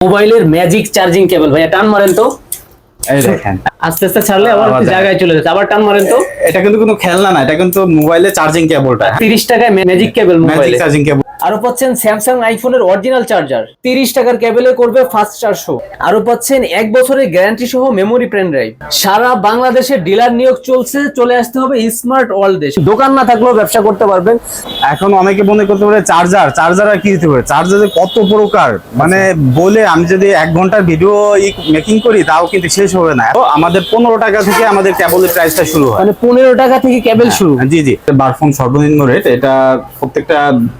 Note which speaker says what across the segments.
Speaker 1: মোবাইলের magic charging cable ভাইয়া টান মারেন তো।
Speaker 2: এই দেখেন
Speaker 1: আস্তে আস্তে ছাড়লে আবার
Speaker 2: আবার দেখেন।
Speaker 1: জায়গায় চলে যাচ্ছে, আবার টান মারেন তো।
Speaker 2: এটা কিন্তু কোনো খেলনা না, এটা কিন্তু মোবাইলের চার্জিং কেবলটা।
Speaker 1: 30 টাকায় ম্যাজিক কেবল
Speaker 2: ম্যাজিক
Speaker 1: মোবাইলে।
Speaker 2: Charging cable.
Speaker 1: আরো পাচ্ছেন স্যামসাং আইফোনের অরিজিনাল চার্জার 30 টাকার কেবলে করবে ফাস্ট চার্জ শো। আরো পাচ্ছেন 1 বছরের গ্যারান্টি সহ মেমোরি পেন ড্রাইভ। সারা বাংলাদেশে ডিলার নিয়োগ চলছে, চলে আসতে হবে স্মার্ট ওয়ার্ল্ডে। দোকান না থাকলেও ব্যবসা করতে পারবেন।
Speaker 2: এখন অনেকে মনে করতে পারে চার্জার আর কি দিতে পারে, চার্জারে কত প্রকার, মানে বলে আমি যদি 1 ঘন্টার ভিডিও মেকিং করি তাও কিন্তু শেষ হবে না। তো আমাদের 15 টাকা থেকে আমাদের কেবলের প্রাইসটা শুরু হয়,
Speaker 1: মানে 15 টাকা থেকে কেবল শুরু।
Speaker 2: জি জি। বারফোন সর্বনিম্ন রেট, এটা প্রত্যেকটা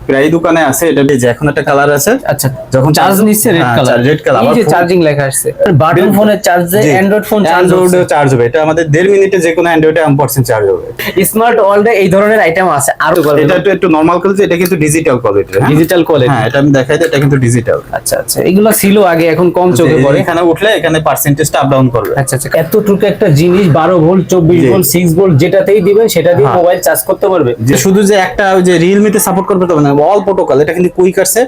Speaker 2: প্রায় দোকানে আছে। এটা যে এখন একটা কালার আছে,
Speaker 1: আচ্ছা
Speaker 2: যখন
Speaker 1: চার্জ নিচ্ছে রেড কালার,
Speaker 2: রেড কালার,
Speaker 1: এই যে চার্জিং লেখা আসছে। বাটন ফোনের চার্জে অ্যান্ড্রয়েড ফোন
Speaker 2: অ্যান্ড্রয়েডও চার্জ হবে। এটা আমাদের 1.5 মিনিটে যে কোনো অ্যান্ড্রয়েডে 1% চার্জ হবে।
Speaker 1: স্মার্ট ওয়ার্ল্ডে এই ধরনের আইটেম আছে। আর
Speaker 2: এটা একটু নরমাল কোয়ালিটি, এটা কিন্তু ডিজিটাল কোয়ালিটি।
Speaker 1: ডিজিটাল কোয়ালিটি,
Speaker 2: হ্যাঁ এটা আমি দেখাই দিই, এটা কিন্তু ডিজিটাল।
Speaker 1: আচ্ছা আচ্ছা, এগুলো ছিল আগে, এখন কম চোখে পড়ে।
Speaker 2: এখানে উঠলে এখানে পার্সেন্টেজটা আপ ডাউন করবে।
Speaker 1: আচ্ছা আচ্ছা, এতটুকু একটা জিনিস 12 ভোল্ট 24 ভোল্ট 6 ভোল্ট যেটাতেই দিবেন সেটা দিয়ে মোবাইল চার্জ করতে পারবে।
Speaker 2: যে শুধু যে একটা ওই যে রিয়েলমিতে সাপোর্ট করবে তবে না, অল প্রোটোকল। এটা কিন্তু কুইক আসছে,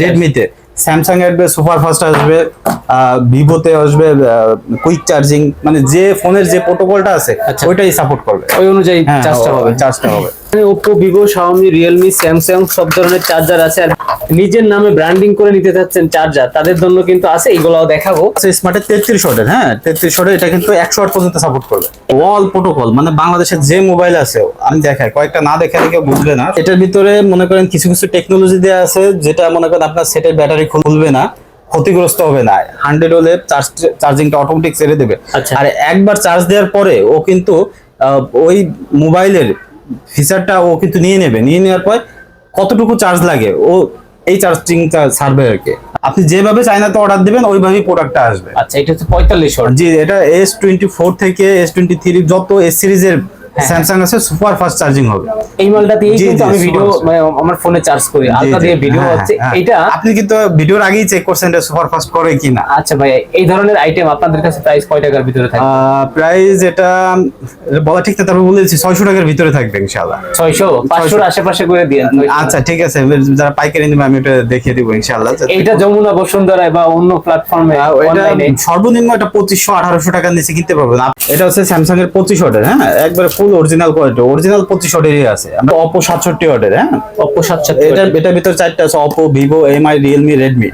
Speaker 2: রেডমিতে, স্যামসাং আসবে সুপার ফাস্ট আসবে, ভিভোতে আসবে কুইক চার্জিং, মানে যে ফোনের যে প্রোটোকলটা আছে ওইটাই সাপোর্ট করবে,
Speaker 1: ওই অনুযায়ী চার্জটা হবে।
Speaker 2: চার্জটা হবে।
Speaker 1: Oppo, Vivo, Xiaomi, Realme, Samsung সব ধরনের চার্জার আছে। আর নিজের নামে ব্র্যান্ডিং করে নিতে চাচ্ছেন চার্জার, তাদের জন্য কিন্তু আছে, এগুলোও দেখাবো।
Speaker 2: স্মার্টের 33 ওয়াটের, হ্যাঁ 33 ওয়াটের, এটা কিন্তু 100 ওয়াট পর্যন্ত সাপোর্ট করবে। অল প্রোটোকল, মানে বাংলাদেশের যে মোবাইল আছে আমি দেখাই, কয়েকটা না দেখালে কেউ বুঝবে না। এটার ভিতরে মনে করেন কিছু কিছু টেকনোলজি দেওয়া আছে যেটা মনে করেন আপনার সেটের ব্যাটারি খুলবে না, ক্ষতিগ্রস্ত হবে না। 100 হলে চার্জিংটা অটোমেটিক ছেড়ে দেবে। আর একবার চার্জ দেওয়ার পরে ও কিন্তু ওই মোবাইলের ফিচারটা ও কিন্তু নিয়ে নেবে, নিয়ে নেওয়ার পর কতটুকু চার্জ লাগে ও এই চার্জিংটা ছাড়বে আর কি। আপনি যেভাবে চায়নাতে অর্ডার দিবেন ওইভাবেই প্রোডাক্টটা আসবে।
Speaker 1: আচ্ছা, এটা হচ্ছে 45 ওয়াট।
Speaker 2: জি, এটা S24 থেকে S23 যত এস সিরিজের স্যামসাং আছে সুপার ফাস্ট চার্জিং হবে।
Speaker 1: এই মালটা দিয়ে কিন্তু আমি ভিডিও মানে আমার ফোনে চার্জ করি, আলট্রা দিয়ে ভিডিও হচ্ছে। এটা
Speaker 2: আপনি কিন্তু ভিডিওর আগেই চেক করছেন এটা সুপার ফাস্ট করে কিনা।
Speaker 1: আচ্ছা ভাই, এই ধরনের আইটেম আপনাদের কাছে প্রাইস কয় টাকার ভিতরে থাকবে?
Speaker 2: প্রাইস এটা বলা ঠিক না, তারপর বলেছি 600 টাকার ভিতরে থাকবে ইনশাআল্লাহ।
Speaker 1: 600 500 এর আশেপাশে করে দিন।
Speaker 2: আচ্ছা ঠিক আছে, যারা পাইকারি নেবে আমি এটা দেখিয়ে দিব ইনশাআল্লাহ।
Speaker 1: এটা যমুনা বসুন্ধরায় বা অন্য প্ল্যাটফর্মে অনলাইনে
Speaker 2: সর্বনিম্ন এটা 2500-1800 টাকার নিচে কিনতে পারবেন। এটা হচ্ছে স্যামসাং এর 25 ওয়াটের, হ্যাঁ একবারে ফুল অরিজিনাল কোয়ালিটি, অরিজিনাল 25 ওয়াটেরই আছে। আমরা Oppo 67 ওয়াটের, হ্যাঁ
Speaker 1: Oppo 67,
Speaker 2: এটার ভিতর চারটা আছে, Oppo, Vivo, MI, Realme, Redmi।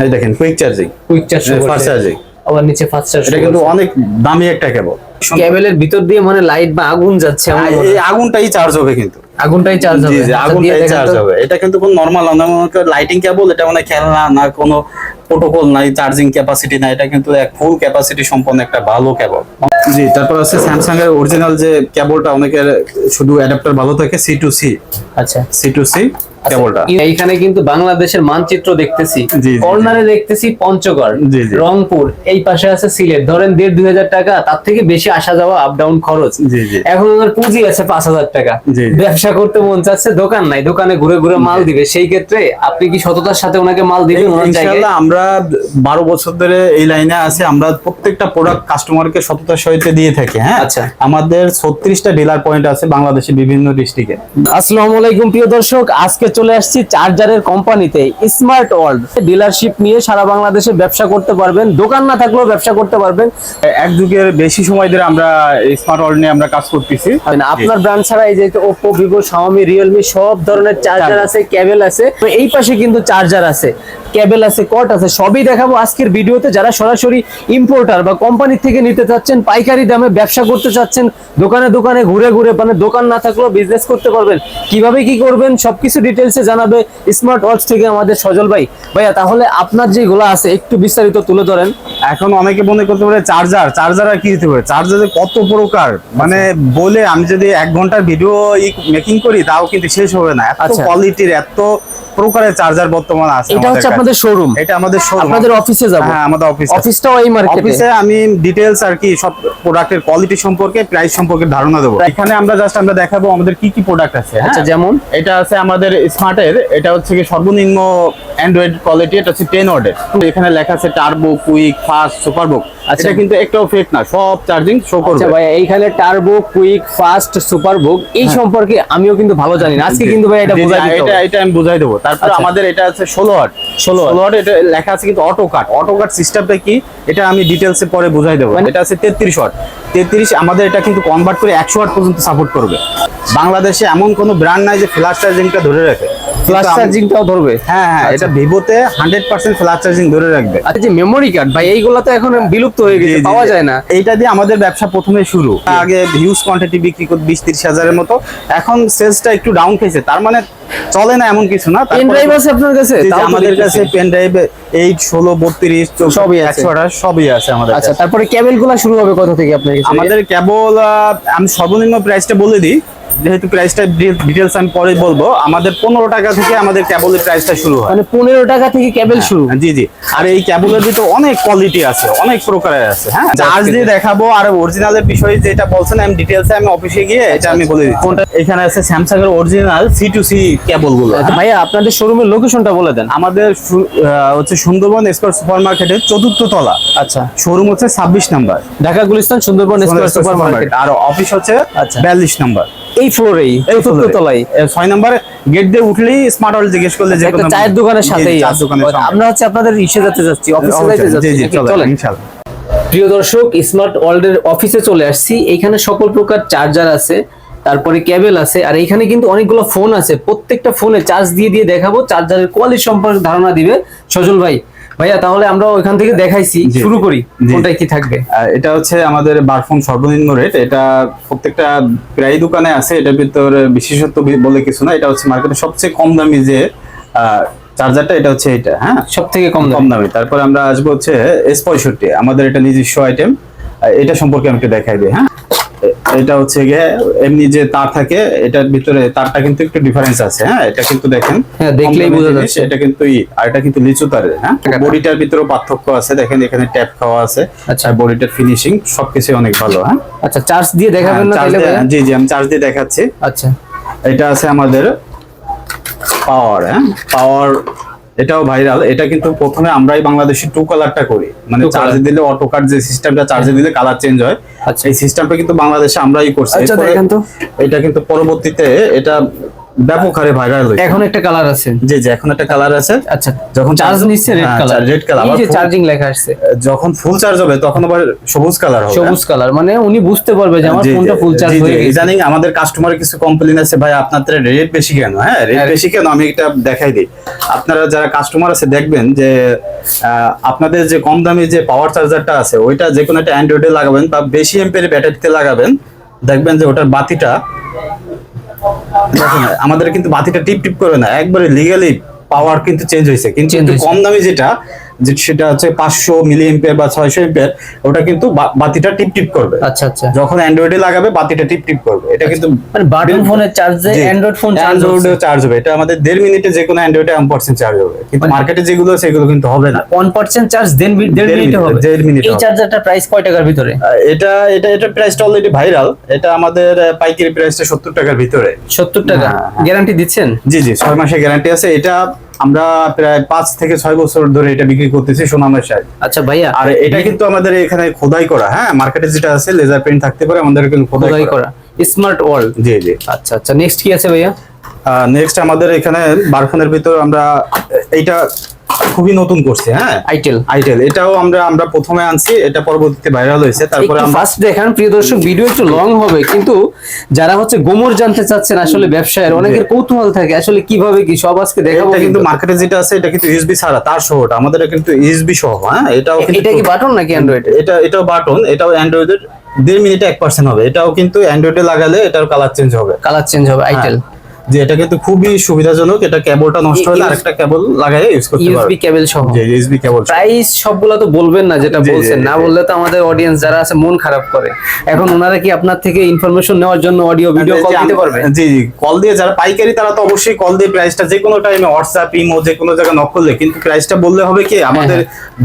Speaker 2: এই দেখেন কুইক চার্জিং, ফাস্ট চার্জিং,
Speaker 1: আবার নিচে ফাস্ট চার্জ।
Speaker 2: এটা কিন্তু অনেক দামি একটা কেবল।
Speaker 1: কেবলের ভিতর দিয়ে মানে লাইট বা আগুন যাচ্ছে,
Speaker 2: এই আগুনটাই চার্জ হবে, কিন্তু
Speaker 1: আগুনটাই চার্জ হবে।
Speaker 2: জি আগুনটাই চার্জ হবে। এটা কিন্তু কোন নরমাল না, লাইটিং কেবল, এটা মানে খেলনা না, কোনো প্রোটোকল নাই, চার্জিং ক্যাপাসিটি নাই, এটা কিন্তু এক ফুল ক্যাপাসিটি সম্পন্ন একটা ভালো কেবল। জি, তারপর আছে স্যামসাং এর অরিজিনাল যে কেবলটা, অনেকের শুধু অ্যাডাপ্টার ভালো থাকে, C2C।
Speaker 1: আচ্ছা,
Speaker 2: C2C কেবলটা।
Speaker 1: এইখানে কিন্তু বাংলাদেশের মানচিত্র দেখতেছি, কর্নারে দেখতেছি পঞ্চগড়, রংপুর, এই পাশে আছে সিলেট। ধরেন 1,500-2,000 টাকা, তার থেকে বেশি আসা যাওয়া আপ ডাউন খরচ। এখন ওনার পুঁজি আছে 5,000 টাকা, ব্যবসা করতে মন চাচ্ছে, দোকান নাই, দোকানে ঘুরে ঘুরে মাল দিবে। সেই ক্ষেত্রে আপনি কি সততার সাথে ওনাকে মাল দিবেন?
Speaker 2: ইনশাআল্লাহ, আমরা 12 বছর ধরে এই লাইনে আছি, আমরা প্রত্যেকটা প্রোডাক্ট কাস্টমারকে সততার সহিত দিয়ে থাকি। হ্যাঁ
Speaker 1: আচ্ছা,
Speaker 2: আমাদের 36টা ডিলার পয়েন্ট আছে বাংলাদেশের বিভিন্ন ডিস্ট্রিক্টে।
Speaker 1: আসসালামু আলাইকুম প্রিয় দর্শক, আজকে চলে আসছি চার্জারের কোম্পানিতে স্মার্ট ওয়ার্ল্ড। ডিলারশিপ নিয়ে সারা বাংলাদেশে ব্যবসা করতে পারবেন, দোকান না থাকলেও ব্যবসা করতে পারবেন।
Speaker 2: এক যুগের বেশি সময় ধরে আমরা স্মার্ট ওয়ার্ল্ড নিয়ে আমরা কাজ করতেছি।
Speaker 1: আপনার ব্র্যান্ড ছাড়া এই যে Oppo, Vivo, Xiaomi, Realme সব ধরনের চার্জার আছে, কেবল আছে। তো এই পাশে কিন্তু চার্জার আছে, কেবল আছে, কট আছে, সবই দেখাবো আজকের ভিডিওতে। যারা সরাসরি ইম্পোর্টার বা কোম্পানি থেকে নিতে চাচ্ছেন, পাইকারি দামে ব্যবসা করতে চাচ্ছেন, দোকানে দোকানে ঘুরে ঘুরে, মানে দোকান না থাকলেও বিজনেস করতে পারবেন, কিভাবে কি করবেন সবকিছু ডিটেইলসে জানাবে স্মার্ট ওয়াচ থেকে আমাদের সজল ভাই। ভাইয়া, তাহলে আপনার যেগুলো আছে একটু বিস্তারিত তুলে ধরেন।
Speaker 2: এখন অনেকে মনে করতে পারে চার্জার আর কি দিতে পারে, চার্জারে কত প্রকার, মানে বলে আমি যদি 1 ঘন্টার ভিডিও মেকিং করি তাও কিন্তু শেষ হবে না। এত কোয়ালিটির, এত প্রকারের চার্জার বর্তমানে আছে।
Speaker 1: এটা হচ্ছে আপনাদের শোরুম?
Speaker 2: এটা আমাদের শোরুম।
Speaker 1: আপনাদের অফিসে যাব?
Speaker 2: হ্যাঁ, আমাদের
Speaker 1: অফিসটাও এই মার্কেটে।
Speaker 2: অফিসে আমি ডিটেইলস আর কি সব প্রোডাক্টের কোয়ালিটি সম্পর্কে, প্রাইস সম্পর্কে ধারণা দেব। এখানে আমরা দেখাবো আমাদের কি কি প্রোডাক্ট আছে।
Speaker 1: আচ্ছা, যেমন
Speaker 2: এটা আছে আমাদের স্মার্টের, এটা হচ্ছে কি সর্বনিম্ন অ্যান্ড্রয়েড কোয়ালিটি, এটা হচ্ছে 10 ওয়াটের। এখানে লেখা আছে টার্বো, কুইক, ফাস্ট সুপারবুক,
Speaker 1: আচ্ছা।
Speaker 2: এটা কিন্তু একটাও ফেক না, সব চার্জিং শো করবে।
Speaker 1: আচ্ছা ভাই, এইখানে টার্বো, কুইক, ফাস্ট, সুপারবুক এই সম্পর্কে আমিও কিন্তু ভালো জানি না। আজকে কিন্তু ভাই এটা
Speaker 2: জি, জি,
Speaker 1: বোঝাই দিতে
Speaker 2: এটা
Speaker 1: হবে।
Speaker 2: এটা আমি বুঝাই দেবো। তারপর
Speaker 1: আচ্ছা।
Speaker 2: আমাদের এটা আছে 16 ওয়াট, 16 ওয়াট এটা লেখা আছে কিন্তু অটো কাট সিস্টেমটা কি এটা আমি ডিটেইলসে পরে বুঝাই দেবো। এটা আছে 33 ওয়াট, 33 আমাদের এটা কিন্তু কনভার্ট করে 100 ওয়াট পর্যন্ত সাপোর্ট করবে। বাংলাদেশে এমন কোনো ব্র্যান্ড নাই যে ফ্ল্যাশ চার্জিংটা ধরে রাখে।
Speaker 1: ফ্লাশ চার্জিংটাও ধরবে?
Speaker 2: হ্যাঁ হ্যাঁ, এটা ভিভোতে 100% ফ্ল্যাশ চার্জিং ধরে রাখবে।
Speaker 1: আচ্ছা, যে মেমোরি কার্ড ভাই এইগুলো তো এখন বিলুপ্ত হয়ে গেছে,
Speaker 2: জি, জি,
Speaker 1: পাওয়া
Speaker 2: জি।
Speaker 1: যায় না।
Speaker 2: এইটা দিয়ে আমাদের ব্যবসা প্রথমে শুরু। আগে হিউজ কোয়ান্টিটি বিক্রি করতে 20-30 হাজারের মতো, এখন সেলসটা একটু ডাউন খেয়েছে। তার মানে চলে না এমন কিছু না।
Speaker 1: পেন ড্রাইভ আছে আপনার কাছে?
Speaker 2: জি, জি,
Speaker 1: তাও তো
Speaker 2: আমাদের
Speaker 1: দেখতেছি।
Speaker 2: কাছে পেন ড্রাইভ 8, 16, 32, 64,
Speaker 1: সবই আছে।
Speaker 2: 128 সবই আছে আমাদের
Speaker 1: আচ্ছা,
Speaker 2: কাছে।
Speaker 1: তারপরে কেবল গুলা শুরু হবে কত থেকে আপনার কাছে?
Speaker 2: আমাদের কেবল আমি সর্বনিম্ন প্রাইসটা বলে দিই, যেহেতু প্রাইসটা ডিটেলস আমি পরে বলবো। আমাদের 15 টাকা থেকে আমাদের কেবলের প্রাইসটা শুরু হয়।
Speaker 1: মানে 15 টাকা থেকে কেবল শুরু?
Speaker 2: জি জি। আর এই কেবলের ভিতরে অনেক কোয়ালিটি আছে, অনেক প্রকারের আছে। হ্যাঁ, চার্জ দিয়ে দেখাবো। আর অরিজিনালের বিষয়ে যেটা বলছেন আমি ডিটেলসে আমি অফিসে গিয়ে এটা আমি বলে দিচ্ছি। কোনটা এখানে আছে স্যামসাং এর অরিজিনাল C2C কেবল গুলো।
Speaker 1: আচ্ছা ভাইয়া, আপনাদের শোরুমের লোকেশনটা বলে দেন।
Speaker 2: আমাদের হচ্ছে সুন্দরবন এক্সপার্ট সুপার মার্কেটের 4th তলা।
Speaker 1: আচ্ছা,
Speaker 2: শোরুম হচ্ছে 26 number,
Speaker 1: Dhaka Gulistan Sundarban square super market.
Speaker 2: আর অফিস হচ্ছে
Speaker 1: আচ্ছা।
Speaker 2: 42 নাম্বার।
Speaker 1: এই ফ্লোরেই, চতুর্থ তলায়
Speaker 2: 6 নাম্বার গেট দিয়ে উঠলেই স্মার্ট ওয়ার্ল্ড জিজ্ঞেস করলে যে
Speaker 1: একটা
Speaker 2: কোনো
Speaker 1: চায়ের দোকানের সাথেই
Speaker 2: চায়ের
Speaker 1: আছে।
Speaker 2: দোকানের সামনে।
Speaker 1: আমরা হচ্ছে আপনাদের ইসে যেতে যাচ্ছি, অফিসে যাইতে
Speaker 2: জি
Speaker 1: যাচ্ছি।
Speaker 2: জি,
Speaker 1: নাকি?
Speaker 2: চলেন
Speaker 1: চলেন।
Speaker 2: ইনশাআল্লাহ।
Speaker 1: প্রিয় দর্শক, স্মার্ট ওয়ার্ল্ডের অফিসে চলে আসছি। এইখানে সকল প্রকার চার্জার আছে, তারপরে কেবল আছে, আর এখানে কিন্তু অনেকগুলো ফোন আছে। প্রত্যেকটা ফোনে চার্জ দিয়ে দিয়ে দেখাবো, চার্জারের কোয়ালিটি সম্পর্কে ধারণা দিবে সজল ভাই। ভাইয়া তাহলে আমরা ওইখান থেকে দেখাইছি,
Speaker 2: জি।
Speaker 1: শুরু করি।
Speaker 2: জি।
Speaker 1: কোনটায় কি থাকবে?
Speaker 2: এটা হচ্ছে আমাদের বারফোন সর্বনিম্ন রেট। এটা প্রত্যেকটা প্রায় দোকানে আছে। এটার ভিতর বিশেষত্ব বলে কিছু না। এটা হচ্ছে মার্কেটে সবচেয়ে কম দামি যে চার্জারটা, এটা হচ্ছে এটা। হ্যাঁ,
Speaker 1: সব থেকে কম
Speaker 2: কম
Speaker 1: দাম।
Speaker 2: দামি। তারপর আমরা আসবো হচ্ছে S65, আমাদের এটা নিজস্ব আইটেম। এটা সম্পর্কে আমি একটু দেখাই দিই। হ্যাঁ, এটা হচ্ছে গিয়ে এমনি যে তার থাকে, এটার ভিতরে তারটা কিন্তু একটু ডিফারেন্স আছে। হ্যাঁ, এটা কিন্তু দেখেন,
Speaker 1: হ্যাঁ, দেখলেই
Speaker 2: কম দামি
Speaker 1: বোঝা
Speaker 2: জিনিস।
Speaker 1: যাচ্ছে।
Speaker 2: এটা কিন্তু আর এটা কিন্তু লিচু তারের। হ্যাঁ, বডিটার ভিতরেও পার্থক্য আছে। দেখেন এখানে ট্যাপ খাওয়া আছে।
Speaker 1: আচ্ছা।
Speaker 2: আর বডিটার ফিনিশিং সবকিছু অনেক ভালো। হ্যাঁ,
Speaker 1: আচ্ছা, চার্জ দিয়ে দেখাবেন না
Speaker 2: চার্জ
Speaker 1: তাহলে ভাইয়া?
Speaker 2: জি জি, আমি চার্জ দিয়ে দেখাচ্ছি।
Speaker 1: আচ্ছা,
Speaker 2: এটা আছে আমাদের পাওয়ার। হ্যাঁ, পাওয়ার এটাও ভাইরাল। এটা কিন্তু প্রথমে আমরাই বাংলাদেশে 2 কালারটা করি, মানে
Speaker 1: Two
Speaker 2: চার্জে
Speaker 1: color।
Speaker 2: দিলে অটো কাট যে সিস্টেমটা, চার্জে দিলে কালার চেঞ্জ হয়।
Speaker 1: আচ্ছা।
Speaker 2: এই সিস্টেমটা কিন্তু বাংলাদেশে আমরাই করছি।
Speaker 1: আচ্ছা,
Speaker 2: এরপরে
Speaker 1: দেখেন তো।
Speaker 2: এটা কিন্তু পরবর্তীতে এটা ব্যাপক হারে ভাইরাল হয়েছে।
Speaker 1: এখন একটা কালার আছে।
Speaker 2: জি জি, এখন একটা কালার আছে।
Speaker 1: আচ্ছা,
Speaker 2: যখন
Speaker 1: চার্জ নিচ্ছে রেড কালার।
Speaker 2: রেড কালার,
Speaker 1: এই যে চার্জিং লেখা আসছে,
Speaker 2: যখন ফুল চার্জ হবে তখন আবার সবুজ কালার হবে।
Speaker 1: সবুজ কালার, মানে উনি বুঝতে পারবে যে আমার
Speaker 2: জি,
Speaker 1: ফোনটা
Speaker 2: জি,
Speaker 1: ফুল চার্জ
Speaker 2: জি, জি।
Speaker 1: হয়ে গেছে।
Speaker 2: ইদানিং আমাদের কাস্টমারের কিছু কমপ্লেইন আছে, ভাই আপনাদের রেট বেশি কেন? হ্যাঁ, রেট
Speaker 1: হ্যাঁ।
Speaker 2: বেশি কেন আমি এটা দেখাই দিই। আপনারা যারা কাস্টমার আছে দেখবেন যে আপনাদের যে কম দামি যে পাওয়ার চার্জারটা আছে, ওইটা যে কোনো একটা অ্যান্ড্রয়েডে লাগাবেন বা বেশি এম্পিয়ার ব্যাটারিতে লাগাবেন, দেখবেন যে ওটার বাতিটা দেখেন, আমাদের কিন্তু বাতিটা টিপ টিপ করে না, একবারে লিগ্যালি পাওয়ার কিন্তু চেঞ্জ হয়েছে। কিন্তু
Speaker 1: Change
Speaker 2: একটু
Speaker 1: হয়েছে।
Speaker 2: কম দামি যেটা সেটা হচ্ছে 500 মিলি এম্পিয়ার বা 600 এম্পিয়ার, ওটা কিন্তু বাতিটা টিপ টিপ করবে।
Speaker 1: আচ্ছা আচ্ছা,
Speaker 2: যখন অ্যান্ড্রয়েডে লাগাবে বাতিটা টিপ টিপ করবে। এটা কিন্তু
Speaker 1: মানে বাটন ফোনের চার্জে অ্যান্ড্রয়েড ফোন চার্জ
Speaker 2: অ্যান্ড্রয়েডে চার্জ হবে। এটা আমাদের 1.5 মিনিটে যে কোনো অ্যান্ড্রয়েডে 1% চার্জ হবে, কিন্তু মার্কেটে যেগুলো আছে সেগুলো কিন্তু হবে না।
Speaker 1: 1% চার্জ দেন 1.5 মিনিটে হবে।
Speaker 2: 1.5 মিনিটে
Speaker 1: এই
Speaker 2: হবে।
Speaker 1: চার্জারটা প্রাইস কয় টাকার ভিতরে?
Speaker 2: এটা এটা এটা প্রাইসটা অলরেডি ভাইরাল। এটা আমাদের পাইকারি প্রাইসটা 70 টাকার ভিতরে।
Speaker 1: 70 টাকা
Speaker 2: হ্যাঁ, হ্যাঁ।
Speaker 1: গ্যারান্টি দিচ্ছেন?
Speaker 2: জি জি, 6 মাসের গ্যারান্টি আছে। এটা আমরা প্রায় 5 থেকে 6 বছর ধরে এটা বিক্রি করতেছি সুনামের সাথে।
Speaker 1: আচ্ছা ভাইয়া,
Speaker 2: আর এটা কিন্তু আমাদের এখানে খোদাই করা। হ্যাঁ, মার্কেটে যেটা আছে লেজার প্রিন্ট থাকতে পারে, আমাদের কিন্তু
Speaker 1: খোদাই
Speaker 2: খোদাই করা।
Speaker 1: করা স্মার্ট ওয়ার্ল্ড।
Speaker 2: জি জি।
Speaker 1: আচ্ছা আচ্ছা, নেক্সট কি আছে ভাইয়া?
Speaker 2: নেক্সট আমাদের এখানে বারফোনের ভিতর আমরা এইটা খুবই নতুন করছি। হ্যাঁ,
Speaker 1: আইটেল।
Speaker 2: আইটেল এটাও আমরা প্রথমে আনছি, এটা পরবর্তীতে ভাইরাল হয়েছে। তারপরে
Speaker 1: একটু
Speaker 2: আমরা
Speaker 1: ফার্স্ট দেখান প্রিয় দর্শক, ভিডিও একটু লং হবে, কিন্তু যারা হচ্ছে গোমর জানতে চাচ্ছেন আসলে ব্যবসায়ের অনেকের কৌতূহল থাকে আসলে কিভাবে কি সব আজকে দেখাবো।
Speaker 2: এটা কিন্তু মার্কেটে যেটা আছে এটা কিন্তু ইউএসবি ছাড়া, তার সহ ওটা। আমাদের কিন্তু ইউএসবি সহ। হ্যাঁ, এটাও কিন্তু
Speaker 1: এটা কি বাটন নাকি অ্যান্ড্রয়েড?
Speaker 2: এটাও বাটন। এটাও অ্যান্ড্রয়েডের 1.5 মিনিটে 1% হবে। এটাও কিন্তু অ্যান্ড্রয়েডে লাগালে এটার কালার চেঞ্জ হবে।
Speaker 1: কালার চেঞ্জ হবে আইটেল।
Speaker 2: যে এটা কিন্তু খুবই সুবিধাজনক। এটা কেবলটা নষ্ট হলে আরেকটা কেবল লাগাই ইউজ করতে
Speaker 1: ইউএসবি
Speaker 2: পারবে।
Speaker 1: কেবল সহ।
Speaker 2: যে ইউএসবি কেবল।
Speaker 1: প্রাইস সবগুলো তো বলবেন না, যেটা
Speaker 2: জি, জি,
Speaker 1: বলছেন না
Speaker 2: জি।
Speaker 1: বললে তো আমাদের অডিয়েন্স যারা আছে মন খারাপ করে। এখন ওনারা কি আপনার থেকে ইনফরমেশন নেওয়ার জন্য অডিও ভিডিও কল দিতে পারবে?
Speaker 2: জি জি, কল দিয়ে যারা পাইকারি তারা তো অবশ্যই কল দিয়ে প্রাইসটা যে কোনো টাইমে হোয়াটসঅ্যাপ ইমো যে কোনো জায়গায় নক করলে কিন্তু প্রাইসটা বললে হবে কি আমাদের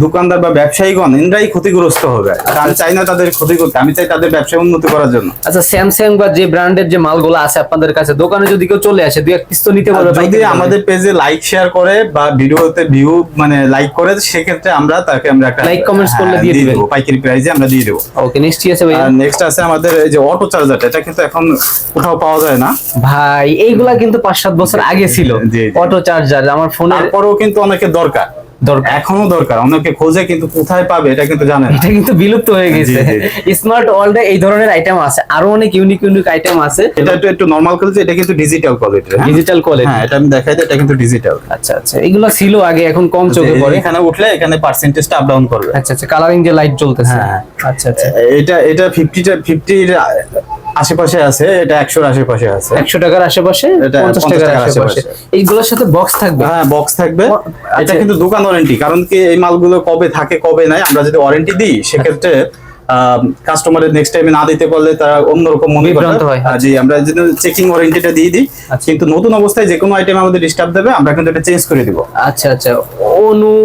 Speaker 2: দোকানদার বা ব্যবসায়ীগণ এনরাই ক্ষতিগ্রস্ত হবে। আর আমি চাই না তাদের ক্ষতি করতে, আমি চাই তাদের ব্যবসা উন্নতি করার জন্য।
Speaker 1: আচ্ছা, স্যামসাং বা যে ব্র্যান্ডের যে মালগুলো আছে আপনাদের কাছে, দোকানে যদি কেউ চলে আসে, দুই এক পিস তো নিতে পারবে।
Speaker 2: যদি আমাদের পেজে লাইক শেয়ার করে বা ভিডিওতে ভিউ মানে লাইক করে, সেক্ষেত্রে আমরা তাকে আমরা একটা
Speaker 1: লাইক কমেন্টস করলে দিয়ে দিবেন,
Speaker 2: পাইকারি প্রাইসে আমরা দিয়ে দেবো।
Speaker 1: ওকে, নেক্সট আছে ভাই?
Speaker 2: নেক্সট আছে আমাদের এই যে অটো চার্জারটা, এটা কিন্তু এখন কোথাও পাওয়া যায় না
Speaker 1: ভাই। এইগুলা কিন্তু 5-7 বছর আগে ছিল অটো চার্জার আমার ফোনে,
Speaker 2: তারপরেও কিন্তু অনেকে দরকার, এখনো দরকার, অনেকে খোঁজে কিন্তু কোথায় পাবে এটা কিন্তু জানে না।
Speaker 1: এটা কিন্তু বিলুপ্ত হয়ে গেছে। স্মার্ট ওয়ার্ল্ডে এই ধরনের আইটেম আছে, আরো অনেক ইউনিক ইউনিক আইটেম আছে।
Speaker 2: এটা একটু নরমাল কোয়ালিটি, এটা কিন্তু ডিজিটাল কোয়ালিটি।
Speaker 1: ডিজিটাল কোয়ালিটি,
Speaker 2: হ্যাঁ এটা আমি দেখাই দিই, এটা কিন্তু ডিজিটাল।
Speaker 1: আচ্ছা আচ্ছা, এগুলো ছিল আগে, এখন কম চোখে পড়ে।
Speaker 2: এখানে উঠলে এখানে পার্সেন্টেজটা আপ ডাউন করবে।
Speaker 1: আচ্ছা আচ্ছা, কালারিং যে লাইট জ্বলতেছে।
Speaker 2: হ্যাঁ
Speaker 1: আচ্ছা আচ্ছা,
Speaker 2: এটা 50 আশেপাশে আছে, এটা 100 এর আশেপাশে আছে,
Speaker 1: 100 টাকার আশেপাশে,
Speaker 2: এটা
Speaker 1: 50 টাকার আশেপাশে। এইগুলোর সাথে বক্স থাকবে?
Speaker 2: হ্যাঁ বক্স থাকবে। এটা কিন্তু দোকান ওয়ারেন্টি, কারণ কি এই মালগুলো কবে থাকে কবে নাই, আমরা যদি ওয়ারেন্টি দিই সেক্ষেত্রে কাস্টমারের নেক্সট টাইমে না দিতে পারলে তারা অন্যরকম মনে করে। জি, আমরা যদি চেকিং ওয়ারেন্টিটা দিয়ে দিই, কিন্তু নতুন অবস্থায় যে কোনো আইটেম আমাদের ডিস্টার্ব দেবে, আমরা কিন্তু এটা চেঞ্জ করে দিব।
Speaker 1: আচ্ছা আচ্ছা, অনু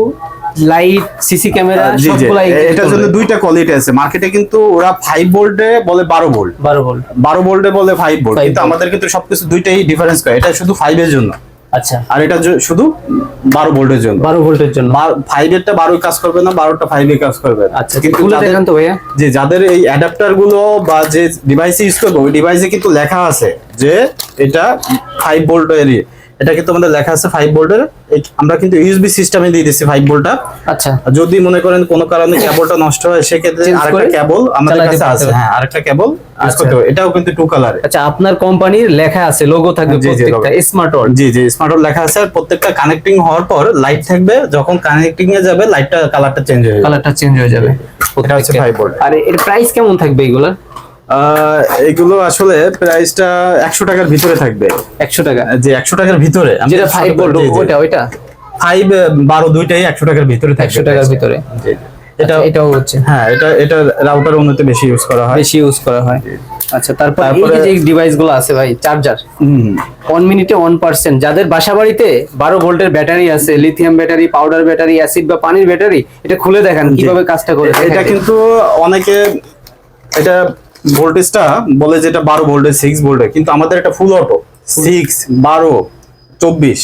Speaker 1: লাইট, সিসি ক্যামেরা সবগুলাই।
Speaker 2: এটার জন্য দুইটা কোয়ালিটি আছে মার্কেটে, কিন্তু ওরা 5 ভোল্টে বলে 12 ভোল্ট, 12 ভোল্টে বলে 5 ভোল্ট, কিন্তু আমাদের কিন্তু সবকিছু দুইটাই ডিফারেন্স করে। এটা শুধু 5 এর জন্য,
Speaker 1: আচ্ছা,
Speaker 2: আর এটা শুধু 12 ভোল্টের জন্য।
Speaker 1: 12 ভোল্টের জন্য
Speaker 2: 5 এরটা 12 কাজ করবে না, 12টা 5 এ কাজ করবে।
Speaker 1: আচ্ছা, কিন্তু দেখেন তো ভাইয়া,
Speaker 2: যে যাদের এই অ্যাডাপ্টার গুলো বা যে ডিভাইসে ইউজ করবে, ওই ডিভাইসে কিন্তু লেখা আছে যে এটা 5 ভোল্ট এর, এটা কিন্তু আমাদের লেখা আছে 5 ভোল্টের। আমরা কিন্তু ইউএসবি সিস্টেমে দিয়ে দিচ্ছি 5 ভোল্টটা।
Speaker 1: আচ্ছা,
Speaker 2: যদি মনে করেন কোনো কারণে কেবলটা নষ্ট হয়, সেক্ষেত্রে আরেকটা কেবল আমাদের কাছে আছে। হ্যাঁ, আরেকটা কেবল ইউজ করতে হবে। এটাও কিন্তু 2 কালারে।
Speaker 1: আচ্ছা, আপনার কোম্পানির লেখা আছে, লোগো থাকবে প্রত্যেকটা স্মার্ট ওয়ার্ল্ড।
Speaker 2: জি জি, স্মার্ট ওয়ার্ল্ড লেখা আছে, আর প্রত্যেকটা কানেক্টিং হওয়ার পর লাইট থাকবে, যখন কানেক্টিং এ যাবে লাইটটা কালারটা চেঞ্জ হয়ে যাবে। এটা হচ্ছে 5 ভোল্ট।
Speaker 1: আর এর প্রাইস কেমন থাকবে এগুলা?
Speaker 2: এগুলো আসলে প্রাইসটা 100 টাকার ভিতরে থাকবে।
Speaker 1: 100 টাকা?
Speaker 2: যে 100 টাকার ভিতরে,
Speaker 1: যেটা 5 ভোল্ট ওইটা
Speaker 2: 5 12 দুইটাই 100 টাকার ভিতরে থাকবে।
Speaker 1: 100 টাকার ভিতরে। এটাও হচ্ছে, হ্যাঁ,
Speaker 2: এটা রাউটার উন্নতি বেশি ইউজ করা হয়।
Speaker 1: আচ্ছা, তারপরে এই যে ডিভাইস গুলো আছে ভাই, চার্জার 1 মিনিটে 1%, যাদের বাসা বাড়িতে 12 ভোল্টের ব্যাটারি আছে, lithium battery, powder battery, acid বা পানির ব্যাটারি, এটা খুলে দেখেন কিভাবে কাজটা করে।
Speaker 2: এটা কিন্তু অনেকে এটা ভোল্টেজটা বলে যেটা 12 ভোল্টের 6 ভোল্টের, কিন্তু আমাদের এটা ফুল অটো 6 12 24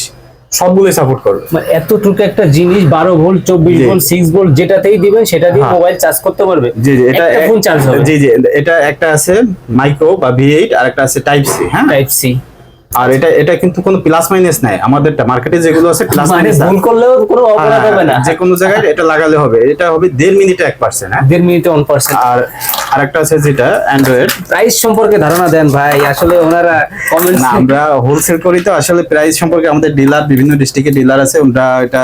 Speaker 2: সবগুলোই সাপোর্ট করবে।
Speaker 1: মানে এতটুকু একটা জিনিস 12 ভোল্ট 24 ভোল্ট 6 ভোল্ট যেটাতেই দিবেন সেটা দিয়ে মোবাইল চার্জ করতে পারবে।
Speaker 2: জি জি, এটা
Speaker 1: ফোন চার্জ হবে।
Speaker 2: জি জি, এটা একটা আছে মাইক্রো বা V8, আর একটা আছে টাইপ সি। হ্যাঁ, টাইপ সি। আর এটা কিন্তু কোনো প্লাস মাইনাস নাই, আমাদেরটা মার্কেটে যেগুলো আছে প্লাস মাইনাস,
Speaker 1: ভুল করলেও কোনো অপরাধ হবে না,
Speaker 2: যে কোনো জায়গায় এটা লাগালে হবে। এটা হবে 1.5 মিনিটে 1%। হ্যাঁ,
Speaker 1: 1.5 মিনিটে 1%।
Speaker 2: আর আরেকটা আছে যেটা অ্যান্ড্রয়েড।
Speaker 1: প্রাইস সম্পর্কে ধারণা দেন ভাই, আসলে ওনারা কমেন্টস,
Speaker 2: আমরা হোলসেল করি তো, আসলে প্রাইস সম্পর্কে আমাদের ডিলার, বিভিন্ন ডিস্ট্রিক্টে ডিলার আছে, ওরা এটা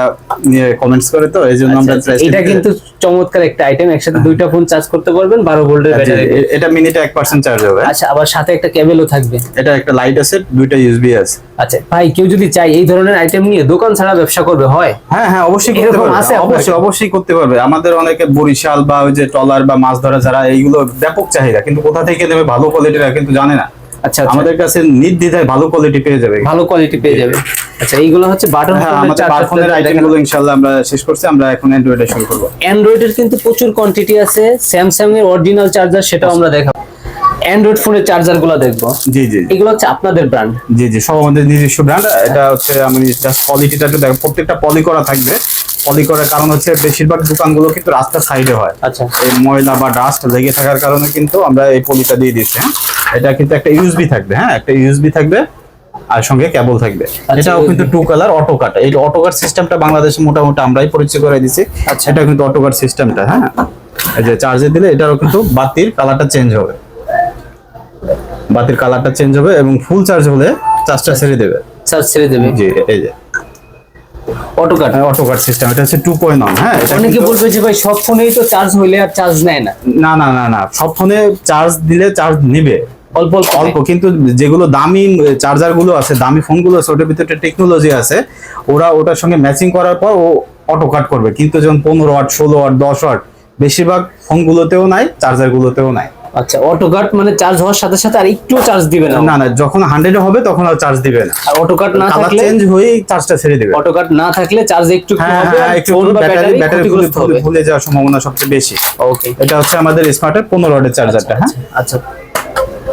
Speaker 2: নিয়ে কমেন্টস করে, তো এইজন্য আমরা প্রাইস।
Speaker 1: এটা কিন্তু চমৎকার একটা আইটেম, একসাথে দুইটা ফোন চার্জ করতে পারবেন 12 ভোল্টের ব্যাটারি।
Speaker 2: এটা মিনিটে 1% চার্জ হবে।
Speaker 1: আচ্ছা, আবার সাথে একটা কেবলও থাকবে।
Speaker 2: এটা একটা লাইট আছে, দুইটা ইউএসবি আছে।
Speaker 1: আচ্ছা ভাই, কেউ যদি চাই এই ধরনের আইটেম নিয়ে দোকান ছাড়া ব্যবসা করবে, হয়?
Speaker 2: হ্যাঁ হ্যাঁ, অবশ্যই করতে পারবে, অবশ্যই করতে পারবে। আমাদের অনেকে বরিশাল বা ওই যে ট্রলার বা মাছ ধরা, যারা এইগুলো ব্যাপক চাহিদা, কিন্তু কোথা থেকে নেবে ভালো কোয়ালিটির কিন্তু জানে না।
Speaker 1: আচ্ছা,
Speaker 2: আমাদের কাছে নির্দ্বিধায় ভালো কোয়ালিটি পেয়ে যাবে।
Speaker 1: আচ্ছা, এইগুলো হচ্ছে বাটন
Speaker 2: ফোনের আইটেমগুলো ইনশাআল্লাহ আমরা শেষ করছি। আমরা এখন অ্যান্ড্রয়েডে শুরু করব।
Speaker 1: অ্যান্ড্রয়েডের কিন্তু প্রচুর কোয়ান্টিটি আছে, স্যামসাং এর অরিজিনাল চার্জার, সেটাও আমরা দেখাবো। অ্যান্ড্রয়েড ফোনের চার্জার গুলো দেখবো।
Speaker 2: জি জি,
Speaker 1: এগুলো হচ্ছে আপনাদের ব্র্যান্ড?
Speaker 2: জি জি, সব আমাদের নিজস্ব ব্র্যান্ড। এটা হচ্ছে আমি জাস্ট কোয়ালিটিটা একটু দেখো, প্রত্যেকটা পলি করা থাকবে। পলি করার কারণ হচ্ছে বেশিরভাগ দোকানগুলো কিন্তু রাস্তার সাইডে হয়।
Speaker 1: আচ্ছা,
Speaker 2: এই ময়লা বা ডাস্ট লেগে থাকার কারণে কিন্তু আমরা এই পলিটা দিয়ে দিচ্ছি। হ্যাঁ, এটা কিন্তু একটা ইউএসবি থাকবে। হ্যাঁ, একটা ইউএসবি থাকবে, আর সঙ্গে কেবল থাকবে। এটাও কিন্তু 2 কালার অটো কাট। এই অটো কাট সিস্টেমটা বাংলাদেশে মোটামুটি আমরাই পরিচয় করে দিছি।
Speaker 1: আচ্ছা,
Speaker 2: এটা কিন্তু অটো কাট সিস্টেমটা। হ্যাঁ, এই যে চার্জে দিলে এটারও কিন্তু বাতির কালারটা চেঞ্জ হবে, বাতির কালারটা চেঞ্জ হবে, এবং ফুল চার্জ হলে চার্জটা ছেড়ে দেবে। জি, এই যে অটো কাট সিস্টেম, এটা হচ্ছে 2.1। হ্যাঁ,
Speaker 1: অনেকে বলবে যে ভাই সব ফোনেই তো চার্জ হইলে আর চার্জ নেয় না।
Speaker 2: না না না না, সব ফোনে চার্জ দিলে চার্জ নেবে, অল্প অল্প, কিন্তু যেগুলো দামি চার্জার গুলো আছে, দামি ফোন গুলো আছে, ওটার ভিতরে টেকনোলজি আছে, ওরা ওটার সঙ্গে ম্যাচিং করার পর ও অটো কাট করবে। কিন্তু যখন 15 ওয়াট 16 ওয়াট 10 ওয়াট বেশিরভাগ ফোন গুলোতেও নাই, চার্জার গুলোতেও নাই।
Speaker 1: আচ্ছা, অটো কাট মানে চার্জ হওয়ার সাথে সাথে আর একটু চার্জ দিবে না?
Speaker 2: না না, যখন 100 হবে তখন আর চার্জ দিবে না।
Speaker 1: আর অটো কাট না থাকলে
Speaker 2: চেঞ্জ হয়ে চার্জটা ছেড়ে দিবে।
Speaker 1: অটো কাট না থাকলে চার্জ একটু হবে, আর ফোন বা ব্যাটারি
Speaker 2: ফুলে যাওয়ার সম্ভাবনা সবচেয়ে বেশি।
Speaker 1: ওকে,
Speaker 2: এটা হচ্ছে আমাদের স্মার্টের 15 ওয়াটের চার্জারটা। হ্যাঁ,
Speaker 1: আচ্ছা,